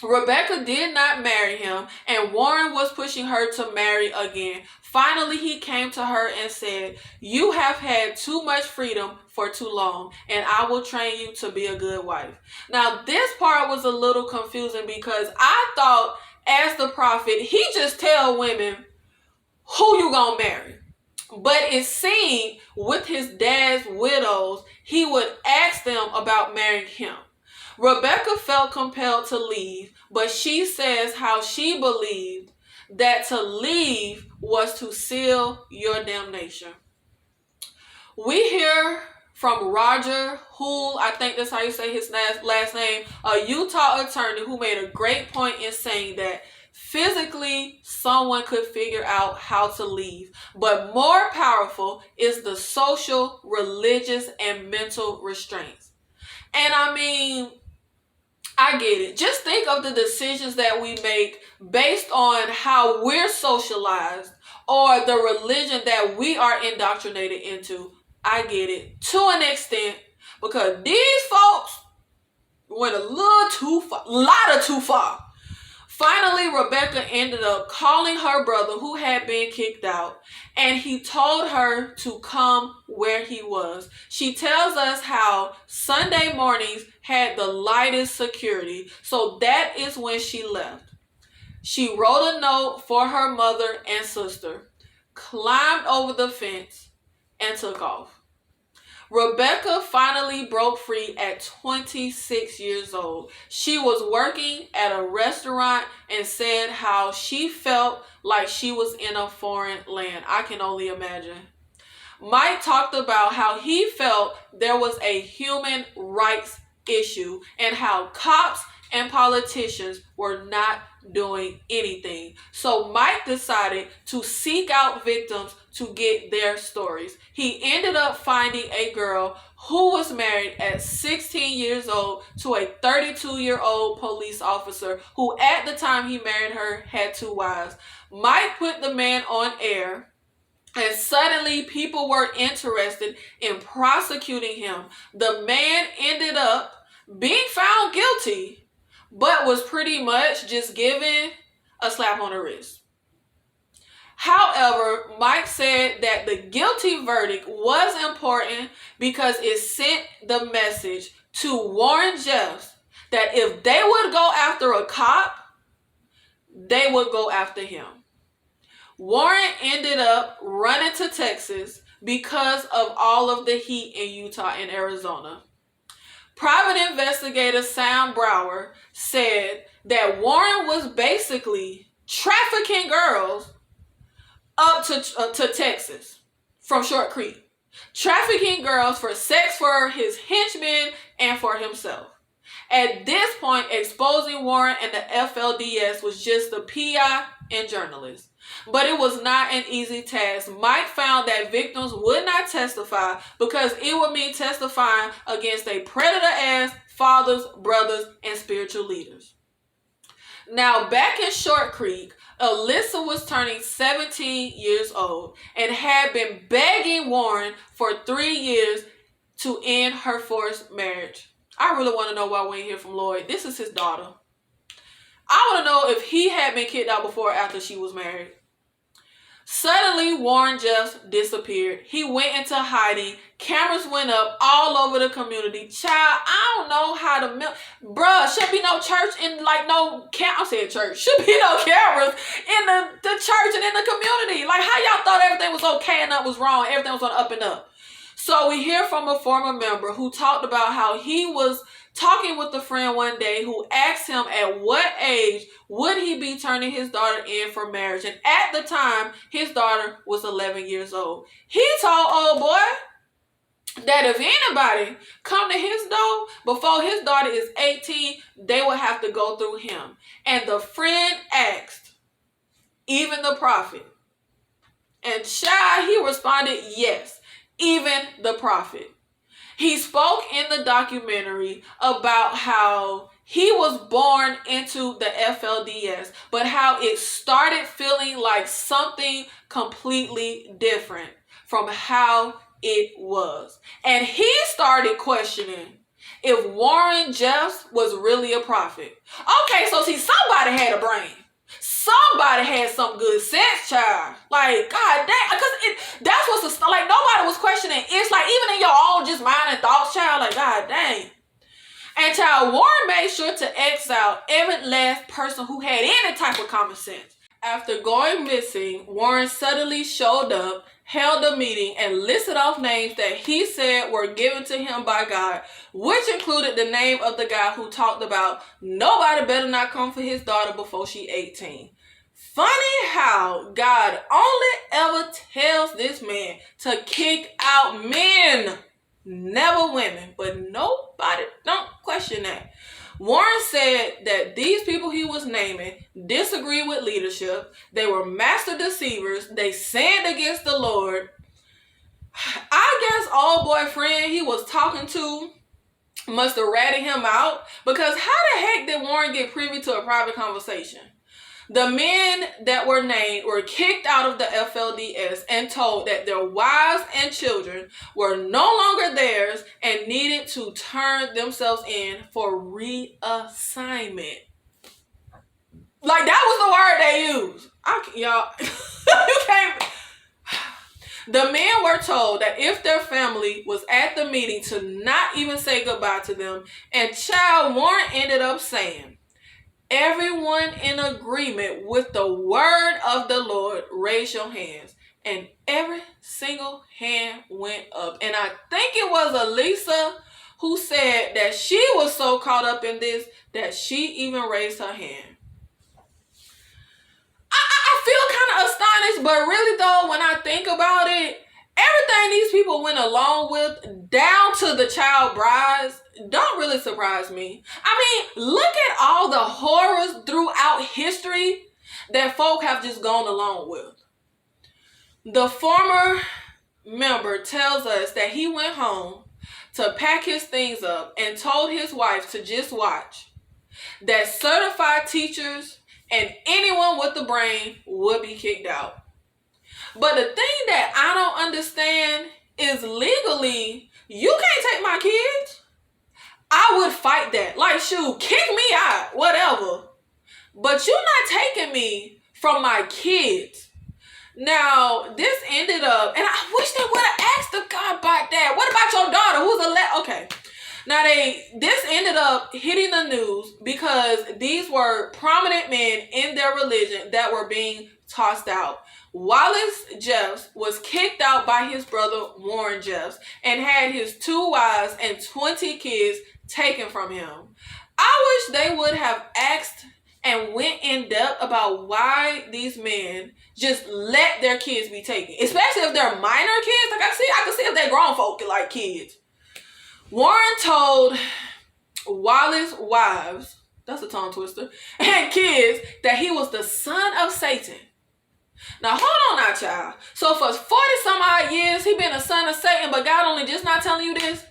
A: Rebecca did not marry him, and Warren was pushing her to marry again. Finally, he came to her and said, you have had too much freedom for too long, and I will train you to be a good wife. Now, this part was a little confusing because I thought, as the prophet, he just tell women who you gonna marry. But it seemed with his dad's widows, he would ask them about marrying him. Rebecca felt compelled to leave, but she says how she believed that to leave was to seal your damnation. We hear from Roger Houle, I think that's how you say his last name, a Utah attorney who made a great point in saying that physically someone could figure out how to leave, but more powerful is the social, religious, and mental restraints. And I mean, I get it. Just think of the decisions that we make based on how we're socialized or the religion that we are indoctrinated into. I get it to an extent because these folks went a little too far. Finally, Rebecca ended up calling her brother who had been kicked out, and he told her to come where he was. She tells us how Sunday mornings had the lightest security, so that is when she left. She wrote a note for her mother and sister, climbed over the fence, and took off. Rebecca finally broke free at 26 years old. She was working at a restaurant and said how she felt like she was in a foreign land. I can only imagine. Mike talked about how he felt there was a human rights issue and how cops and politicians were not doing anything. So Mike decided to seek out victims to get their stories. He ended up finding a girl who was married at 16 years old to a 32-year-old police officer who at the time he married her had 2 wives. Mike put the man on air, and suddenly people were interested in prosecuting him. The man ended up being found guilty, but was pretty much just given a slap on the wrist. However, Mike said that the guilty verdict was important because it sent the message to Warren Jeffs that if they would go after a cop, they would go after him. Warren ended up running to Texas because of all of the heat in Utah and Arizona. Private investigator Sam Brower said that Warren was basically trafficking girls up to Texas from Short Creek. Trafficking girls for sex for his henchmen and for himself. At this point, exposing Warren and the FLDS was just the PI and journalists. But it was not an easy task. Mike found that victims would not testify because it would mean testifying against a predator-ass fathers, brothers, and spiritual leaders. Now, back in Short Creek, Alyssa was turning 17 years old and had been begging Warren for 3 years to end her forced marriage. I really want to know why we ain't hear from Lloyd. This is his daughter. I want to know if he had been kicked out before or after she was married. Suddenly, Warren just disappeared. He went into hiding. Cameras went up all over the community. Child, I don't know how to... Bruh, should be no church in, like, no... I'm saying church. Should be no cameras in the church and in the community. Like, how y'all thought everything was okay and nothing was wrong? Everything was on the up and up. So we hear from a former member who talked about how he was talking with a friend one day who asked him at what age would he be turning his daughter in for marriage. And at the time, his daughter was 11 years old. He told old boy that if anybody come to his door before his daughter is 18, they will have to go through him. And the friend asked, even the prophet? And child, he responded, yes, even the prophet. He spoke in the documentary about how he was born into the FLDS, but how it started feeling like something completely different from how it was. And he started questioning if Warren Jeffs was really a prophet. Okay, so see, somebody had a brain. Somebody had some good sense, child. Like, God damn, because that's what's like, nobody was questioning. It's like, even in your own just mind and thoughts, child, like, God dang. And child, Warren made sure to exile every last person who had any type of common sense. After going missing, Warren suddenly showed up, held a meeting, and listed off names that he said were given to him by God, which included the name of the guy who talked about nobody better not come for his daughter before she 18. Funny how God only ever tells this man to kick out men, never women, but nobody don't question that. Warren said that these people he was naming disagreed with leadership. They were master deceivers. They sinned against the Lord. I guess old boyfriend he was talking to must have ratted him out, because how the heck did Warren get privy to a private conversation? The men that were named were kicked out of the FLDS and told that their wives and children were no longer theirs and needed to turn themselves in for reassignment. Like, that was the word they used. Y'all, you can't. The men were told that if their family was at the meeting to not even say goodbye to them. And child, Warren ended up saying, everyone in agreement with the word of the Lord, raise your hands. And every single hand went up. And I think it was Elisa who said that she was so caught up in this that she even raised her hand. I feel kind of astonished, but really though, when I think about it, everything these people went along with, down to the child brides, don't really surprise me. I mean, look at all the horrors throughout history that folk have just gone along with. The former member tells us that he went home to pack his things up and told his wife to just watch, that certified teachers and anyone with the brain would be kicked out. But the thing that I don't understand is legally, you can't take my kids. I would fight that. Like, shoot, kick me out, whatever. But you're not taking me from my kids. Now, this ended up, and I wish they would have asked the guy about that. What about your daughter who's okay. Now, this ended up hitting the news because these were prominent men in their religion that were being tossed out. Wallace Jeffs was kicked out by his brother Warren Jeffs and had his 2 wives and 20 kids taken from him. I wish they would have asked and went in depth about why these men just let their kids be taken, especially if they're minor kids. Like I can see if they're grown folk like kids. Warren told Wallace's wives, that's a tongue twister, and kids that he was the son of Satan. Now, hold on now, child. So for 40 some odd years, he been a son of Satan, but God only just not telling you this?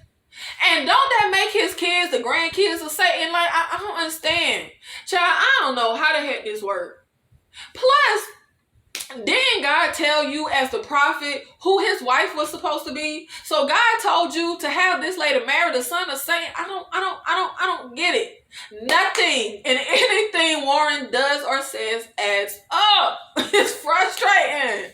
A: And don't that make his kids the grandkids of Satan? Like, I don't understand. Child, I don't know how the heck this works. Plus, didn't God tell you as the prophet who his wife was supposed to be? So God told you to have this lady marry the son of Satan. I don't get it. Nothing in anything Warren does or says adds up. It's frustrating.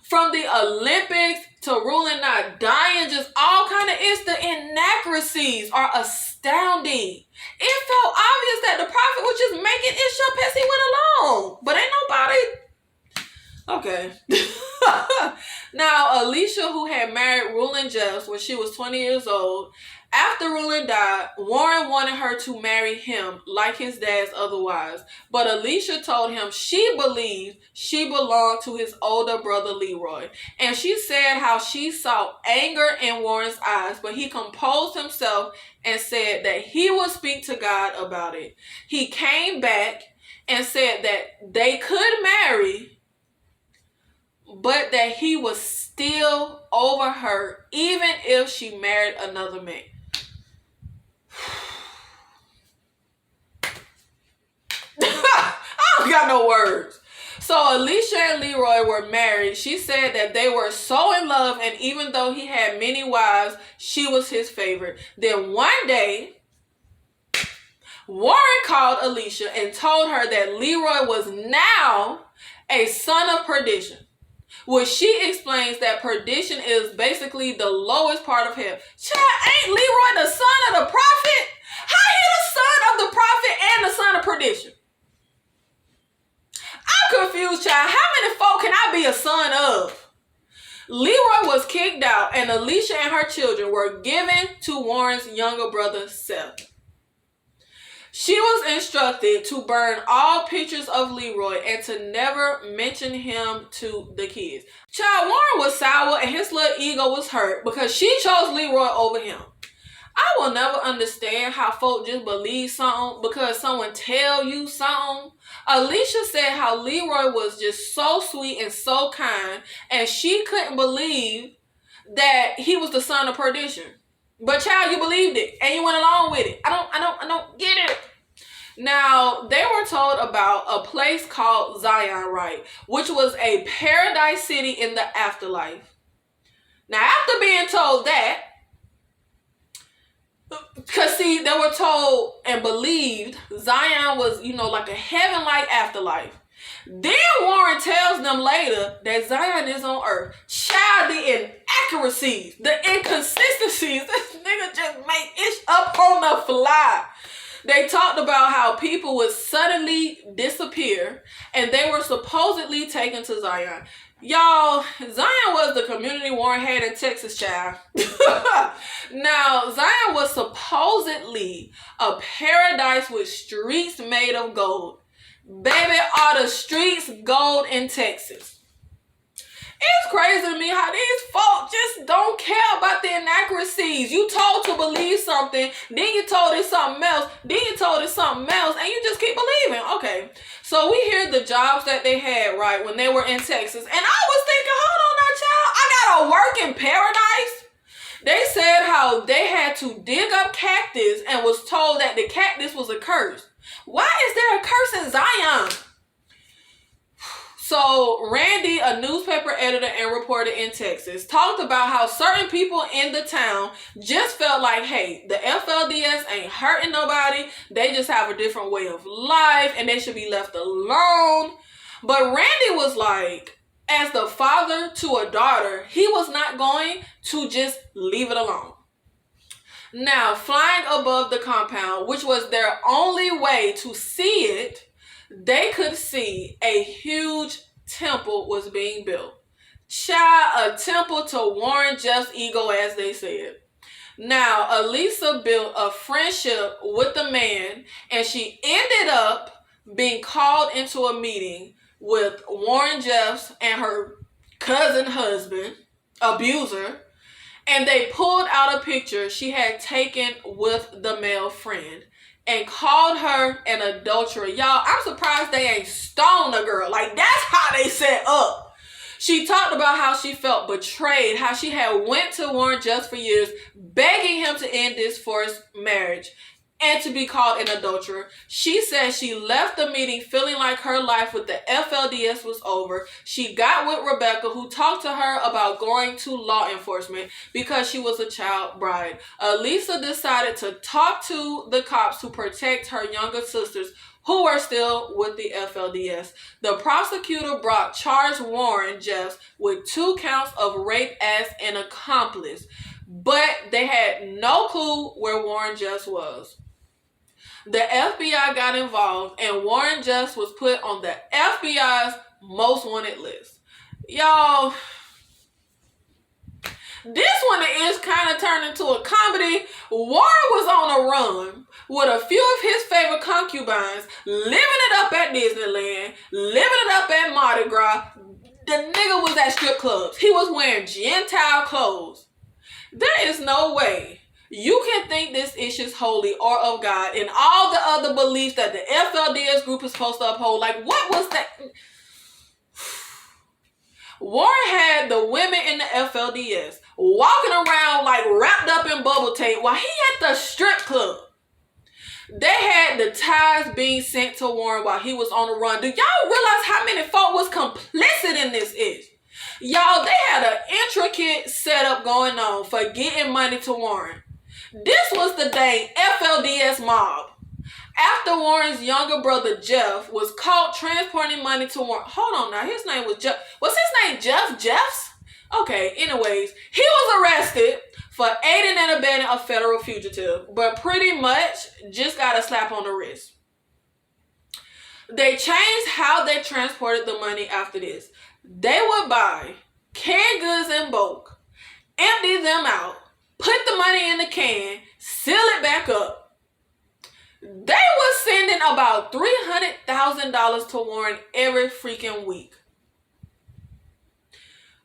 A: From the Olympics to ruling not dying, just all kind of the inaccuracies are astounding. It felt obvious that the prophet was just making it up as he went along. But ain't nobody... Okay. Now, Alicia, who had married Rulon Jeffs when she was 20 years old, after Rulon died, Warren wanted her to marry him like his dad's other wives. But Alicia told him she believed she belonged to his older brother Leroy. And she said how she saw anger in Warren's eyes, but he composed himself and said that he would speak to God about it. He came back and said that they could marry, but that he was still over her even if she married another man. I don't got no words. So Alicia and Leroy were married. She said that they were so in love, and even though he had many wives, she was his favorite. Then one day, Warren called Alicia and told her that Leroy was now a son of perdition, which she explains that perdition is basically the lowest part of hell. Child, ain't Leroy the son of the prophet? How he the son of the prophet and the son of perdition? I'm confused, child. How many folk can I be a son of? Leroy was kicked out, and Alicia and her children were given to Warren's younger brother, Seth. She was instructed to burn all pictures of Leroy and to never mention him to the kids. Child, Warren was sour and his little ego was hurt because she chose Leroy over him. I will never understand how folk just believe something because someone tell you something. Alicia said how Leroy was just so sweet and so kind, and she couldn't believe that he was the son of perdition. But child, you believed it and you went along with it. I don't get it. Now, they were told about a place called Zion, right, which was a paradise city in the afterlife. Now, after being told that, because see, they were told and believed Zion was, like a heaven-like afterlife. Then Warren tells them later that Zion is on earth. Child, the inaccuracies, the inconsistencies, this nigga just make it up on the fly. They talked about how people would suddenly disappear and they were supposedly taken to Zion. Y'all, Zion was the community Warren had in Texas, child. Now, Zion was supposedly a paradise with streets made of gold. Baby, are the streets gold in Texas? It's crazy to me how these folk just don't care about the inaccuracies. You told to believe something, then you told it something else, then you told it something else, and you just keep believing. Okay, so we hear the jobs that they had, right, when they were in Texas, and I was thinking, hold on now, child, I gotta work in paradise? They said how they had to dig up cactus and was told that the cactus was a curse. Why is there a curse in Zion? So Randy, a newspaper editor and reporter in Texas, talked about how certain people in the town just felt like, hey, the FLDS ain't hurting nobody. They just have a different way of life and they should be left alone. But Randy was like, as the father to a daughter, he was not going to just leave it alone. Now, flying above the compound, which was their only way to see it, they could see a huge temple was being built. Child, a temple to Warren Jeff's ego, as they said. Now, Elisa built a friendship with the man, and she ended up being called into a meeting with Warren Jeffs and her cousin husband, abuser, and they pulled out a picture she had taken with the male friend and called her an adulterer. Y'all, I'm surprised they ain't stoned a girl. Like, that's how they set up. She talked about how she felt betrayed, how she had went to Warren Jeffs for years, begging him to end this forced marriage and to be called an adulterer. She said she left the meeting feeling like her life with the FLDS was over. She got with Rebecca, who talked to her about going to law enforcement because she was a child bride. Elisa decided to talk to the cops to protect her younger sisters, who are still with the FLDS. The prosecutor charged Warren Jeffs with 2 counts of rape as an accomplice, but they had no clue where Warren Jeffs was. The FBI got involved and Warren Jeffs was put on the FBI's most wanted list. Y'all, this one is kind of turned into a comedy. Warren was on a run with a few of his favorite concubines, living it up at Disneyland, living it up at Mardi Gras. The nigga was at strip clubs. He was wearing Gentile clothes. There is no way you can think this is holy or of God and all the other beliefs that the FLDS group is supposed to uphold. Like, what was that? Warren had the women in the FLDS walking around like wrapped up in bubble tape while he at the strip club. They had the ties being sent to Warren while he was on the run. Do y'all realize how many folk was complicit in this ish? Y'all, they had an intricate setup going on for getting money to Warren. This was the dang FLDS mob. After Warren's younger brother Jeff was caught transporting money to Warren. Hold on now, his name was Jeff. What's his name? Jeffs? Okay, anyways, he was arrested for aiding and abetting a federal fugitive, but pretty much just got a slap on the wrist. They changed how they transported the money after this. They would buy canned goods in bulk, empty them out, put the money in the can, seal it back up. They were sending about $300,000 to Warren every freaking week.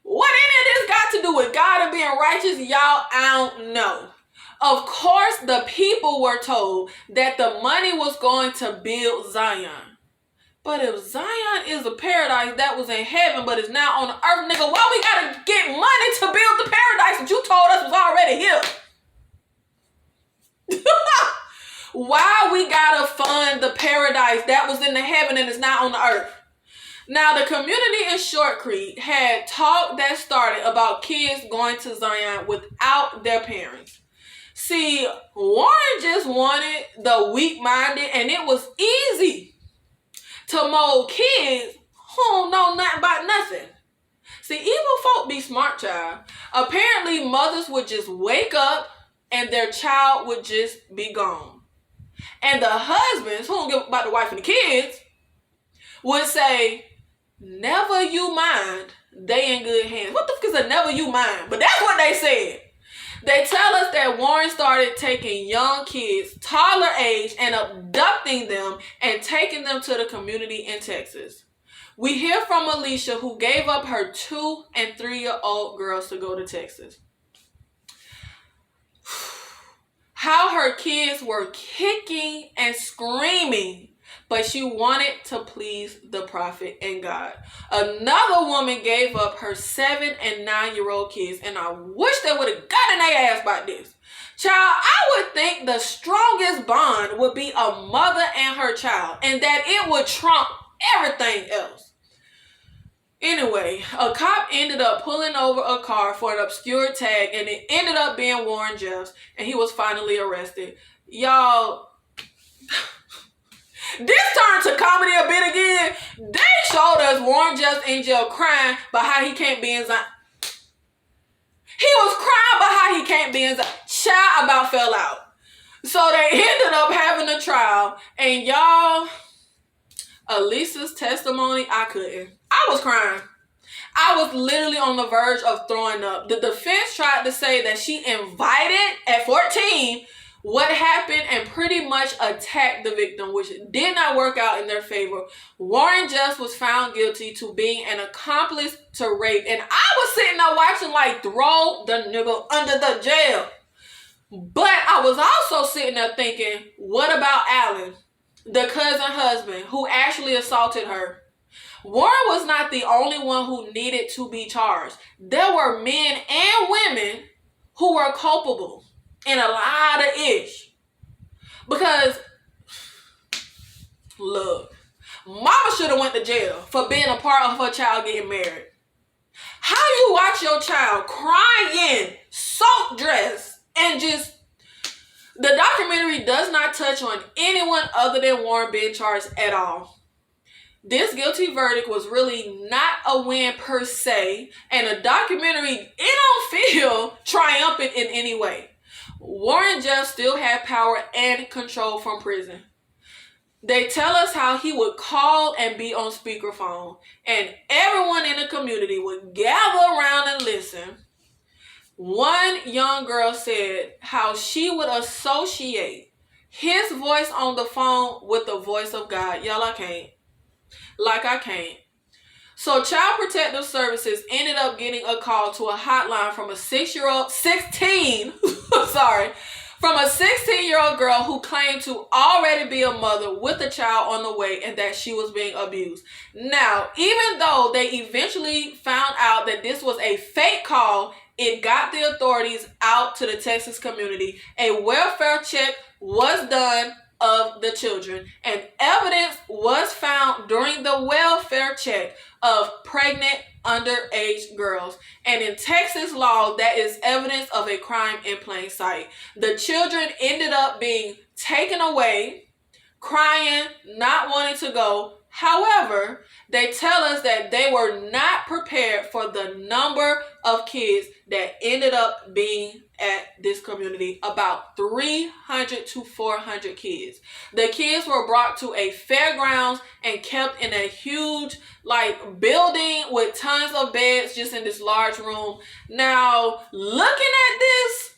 A: What any of this got to do with God and being righteous, y'all? I don't know. Of course, the people were told that the money was going to build Zion. But if Zion is a paradise that was in heaven but is now on the earth, nigga, why we gotta get money to build the paradise that you told us was already here? Why we gotta fund the paradise that was in the heaven and is now on the earth? Now, the community in Short Creek had talk that started about kids going to Zion without their parents. See, Warren just wanted the weak-minded, and it was easy to mold kids who don't know nothing about nothing. See, evil folk be smart, child. Apparently, mothers would just wake up and their child would just be gone. And the husbands, who don't give about the wife and the kids, would say, never you mind, they in good hands. What the fuck is a never you mind? But that's what they said. They tell us that Warren started taking young kids, toddler age, and abducting them and taking them to the community in Texas. We hear from Alicia, who gave up her 2- and 3-year-old girls to go to Texas. How her kids were kicking and screaming, but she wanted to please the prophet and God. Another woman gave up her 7- and 9-year-old kids, and I wish they would have gotten their ass about this. Child, I would think the strongest bond would be a mother and her child, and that it would trump everything else. Anyway, a cop ended up pulling over a car for an obscure tag, and it ended up being Warren Jeffs, and he was finally arrested. Y'all, this turned to comedy a bit again. They showed us Warren Jeffs in jail crying about how he can't be in Zion. He was crying about how he can't be in Zion. Child about fell out. So they ended up having a trial, and y'all, Alicia's testimony, I couldn't. I was crying. I was literally on the verge of throwing up. The defense tried to say that she invited, at 14, what happened and pretty much attacked the victim, which did not work out in their favor. Warren Jeffs was found guilty to being an accomplice to rape. And I was sitting there watching like throw the nigga under the jail. But I was also sitting there thinking, what about Alan, the cousin husband who actually assaulted her? Warren was not the only one who needed to be charged. There were men and women who were culpable in a lot of ish. Because, look, mama should have went to jail for being a part of her child getting married. How you watch your child crying, soaked dress, and just... The documentary does not touch on anyone other than Warren being charged at all. This guilty verdict was really not a win per se, and the documentary, it don't feel triumphant in any way. Warren Jeffs still had power and control from prison. They tell us how he would call and be on speakerphone, and everyone in the community would gather around and listen. One young girl said how she would associate his voice on the phone with the voice of God. Y'all, I can't. I can't. So Child Protective Services ended up getting a call to a hotline from a 16-year-old girl who claimed to already be a mother with a child on the way and that she was being abused. Now, even though they eventually found out that this was a fake call, it got the authorities out to the Texas community. A welfare check was done of the children, and evidence was found during the welfare check of pregnant underage girls. And in Texas law, that is evidence of a crime in plain sight. The children ended up being taken away, crying, not wanting to go. However, they tell us that they were not prepared for the number of kids that ended up being at this community, about 300 to 400 kids. The kids were brought to a fairgrounds and kept in a huge building with tons of beds just in this large room. Now, looking at this,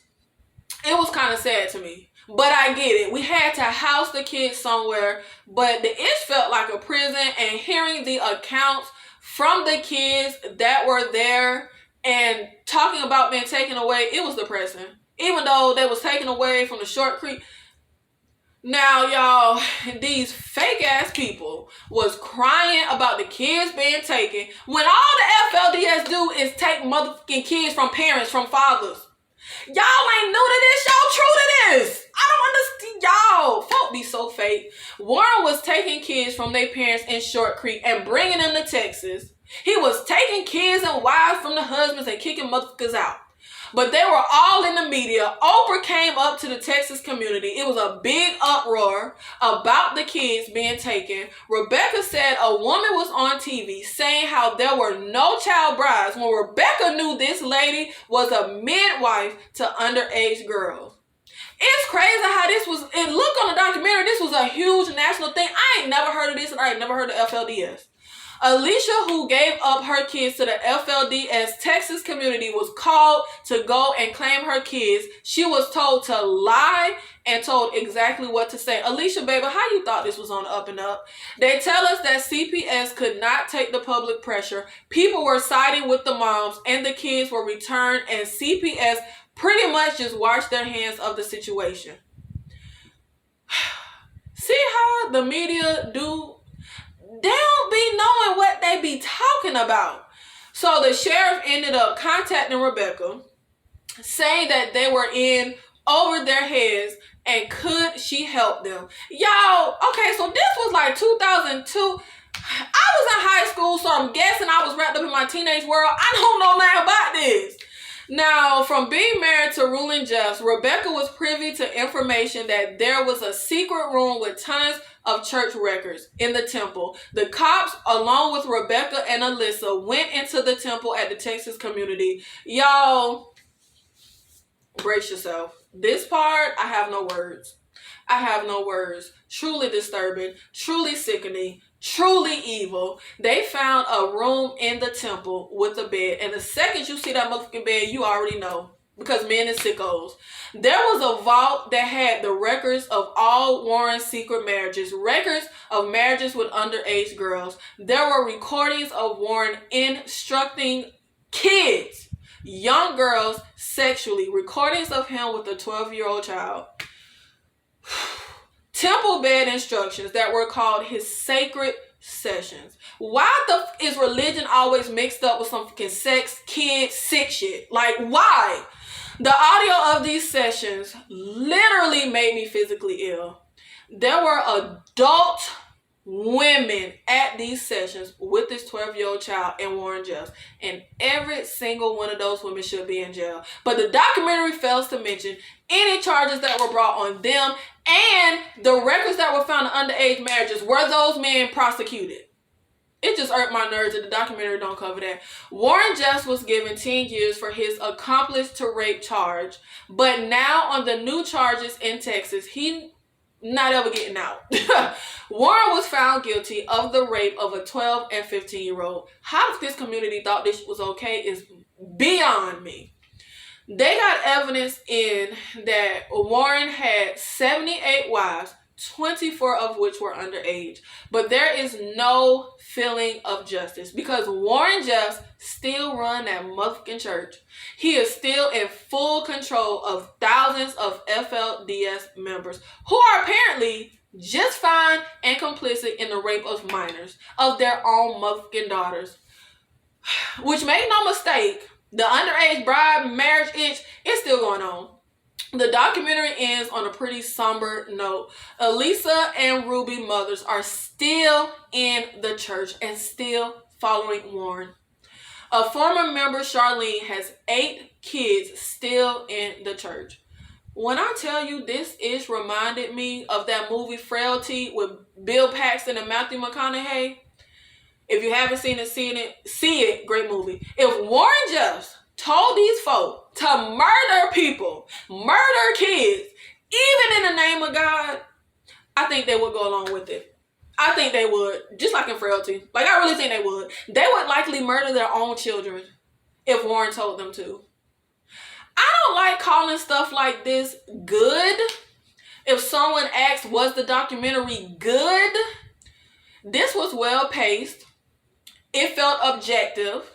A: it was kind of sad to me. But I get it. We had to house the kids somewhere, but the ish felt like a prison, and hearing the accounts from the kids that were there and talking about being taken away, it was depressing. Even though they was taken away from the Short Creek. Now, y'all, these fake ass people was crying about the kids being taken when all the FLDS do is take motherfucking kids from parents, from fathers. Y'all ain't new to this. Y'all true to this. I don't understand. Y'all, folk be so fake. Warren was taking kids from their parents in Short Creek and bringing them to Texas. He was taking kids and wives from the husbands and kicking motherfuckers out. But they were all in the media. Oprah came up to the Texas community. It was a big uproar about the kids being taken. Rebecca said a woman was on TV saying how there were no child brides when Rebecca knew this lady was a midwife to underage girls. It's crazy how this was. It looked on the documentary, this was a huge national thing. I ain't never heard of this, and I ain't never heard of FLDS. Alicia, who gave up her kids to the FLDS Texas community, was called to go and claim her kids. She was told to lie and told exactly what to say. Alicia, baby, how you thought this was on the up and up? They tell us that CPS could not take the public pressure. People were siding with the moms and the kids were returned, and CPS pretty much just washed their hands of the situation. See how the media do? They don't be knowing what they be talking about. So the sheriff ended up contacting Rebecca, saying that they were in over their heads and could she help them. Y'all, okay, so this was like 2002. I was in high school, so I'm guessing I was wrapped up in my teenage world. I don't know nothing about this. Now, from being married to Ruling Jeffs, Rebecca was privy to information that there was a secret room with tons of church records in the temple. The cops, along with Rebecca and Alyssa, went into the temple at the Texas community. Y'all, brace yourself. This part, I have no words. I have no words. Truly disturbing, truly sickening, truly evil. They found a room in the temple with a bed. And the second you see that motherfucking bed, you already know. Because men is sickos. There was a vault that had the records of all Warren's secret marriages. Records of marriages with underage girls. There were recordings of Warren instructing kids, young girls, sexually. Recordings of him with a 12-year-old child. Temple bed instructions that were called his sacred sessions. Why the is religion always mixed up with some fucking sex, kids, sick shit? Like, why? The audio of these sessions literally made me physically ill. There were adult women at these sessions with this 12-year-old child and Warren Jeffs, and every single one of those women should be in jail. But the documentary fails to mention any charges that were brought on them, and the records that were found in underage marriages. Were those men prosecuted? It just irked my nerves that the documentary don't cover that. Warren Jeffs was given 10 years for his accomplice to rape charge, but now on the new charges in Texas, he not ever getting out. Warren was found guilty of the rape of a 12 and 15-year-old. How this community thought this was okay is beyond me. They got evidence in that Warren had 78 wives, 24 of which were underage. But there is no feeling of justice because Warren Jeffs still run that motherfucking church. He is still in full control of thousands of FLDS members who are apparently just fine and complicit in the rape of minors, of their own motherfucking daughters. Which, make no mistake, the underage bride marriage itch is still going on. The documentary ends on a pretty somber note. Elisa and Ruby mothers are still in the church and still following Warren. A former member, Charlene, has 8 kids still in the church. When I tell you this ish reminded me of that movie Frailty with Bill Paxton and Matthew McConaughey. If you haven't seen it, see it. Great movie. If Warren Jeffs told these folk to murder people, murder kids, even in the name of God, I think they would go along with it. I think they would, just like in Frailty. Like, I really think they would. They would likely murder their own children if Warren told them to. I don't like calling stuff like this good. If someone asks, was the documentary good? This was well paced. It felt objective.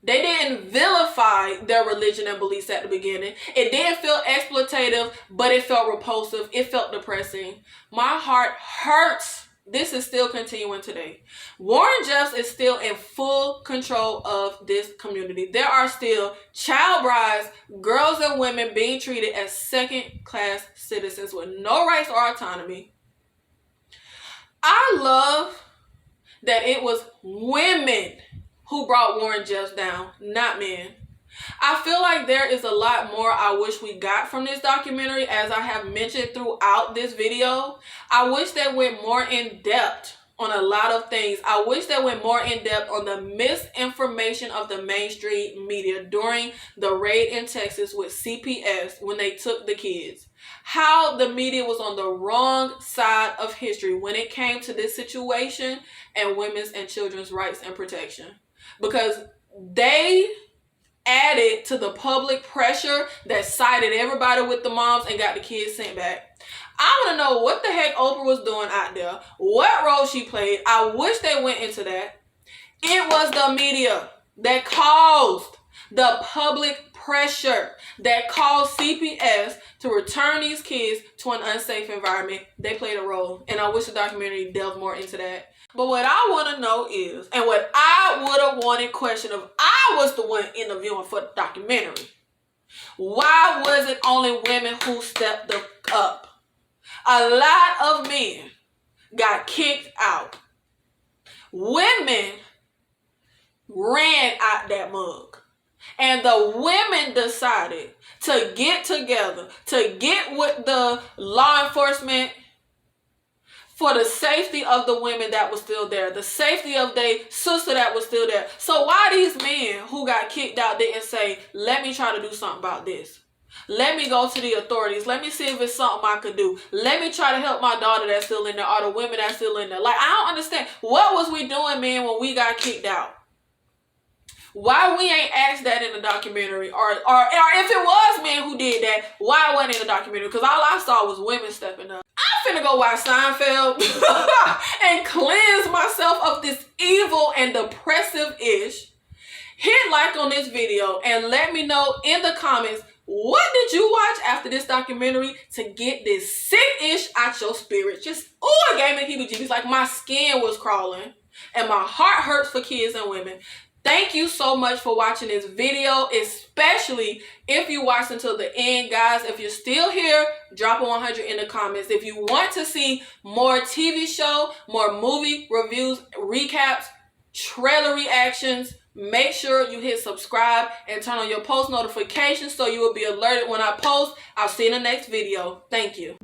A: They didn't vilify their religion and beliefs at the beginning. It didn't feel exploitative, but it felt repulsive. It felt depressing. My heart hurts. This is still continuing today. Warren Jeffs is still in full control of this community. There are still child brides, girls and women being treated as second-class citizens with no rights or autonomy. I love that it was women who brought Warren Jeffs down, not men. I feel like there is a lot more I wish we got from this documentary, as I have mentioned throughout this video. I wish they went more in depth on a lot of things. I wish they went more in depth on the misinformation of the mainstream media during the raid in Texas with CPS when they took the kids. How the media was on the wrong side of history when it came to this situation and women's and children's rights and protection. Because they added to the public pressure that sided everybody with the moms and got the kids sent back. I want to know what the heck Oprah was doing out there, what role she played. I wish they went into that. It was the media that caused the public pressure that caused CPS to return these kids to an unsafe environment. They played a role, and I wish the documentary delved more into that. But what I want to know is, and what I would have wanted question if I was the one interviewing for the documentary, why was it only women who stepped up? A lot of men got kicked out. Women ran out that mug. And the women decided to get together, to get with the law enforcement for the safety of the women that was still there, the safety of their sister that was still there. So why these men who got kicked out didn't say, let me try to do something about this? Let me go to the authorities. Let me see if it's something I could do. Let me try to help my daughter that's still in there or the women that's still in there. Like, I don't understand. What was we doing, man, when we got kicked out? Why we ain't asked that in the documentary? Or if it was men who did that, why it wasn't in the documentary? Because all I saw was women stepping up. I'm finna go watch Seinfeld and cleanse myself of this evil and depressive-ish. Hit like on this video and let me know in the comments, what did you watch after this documentary to get this sick-ish out your spirit? Just, it gave me heebie-jeebies. Like my skin was crawling and my heart hurts for kids and women. Thank you so much for watching this video, especially if you watched until the end, guys. If you're still here, drop a 100 in the comments. If you want to see more TV show, more movie reviews, recaps, trailer reactions, make sure you hit subscribe and turn on your post notifications so you will be alerted when I post. I'll see you in the next video. Thank you.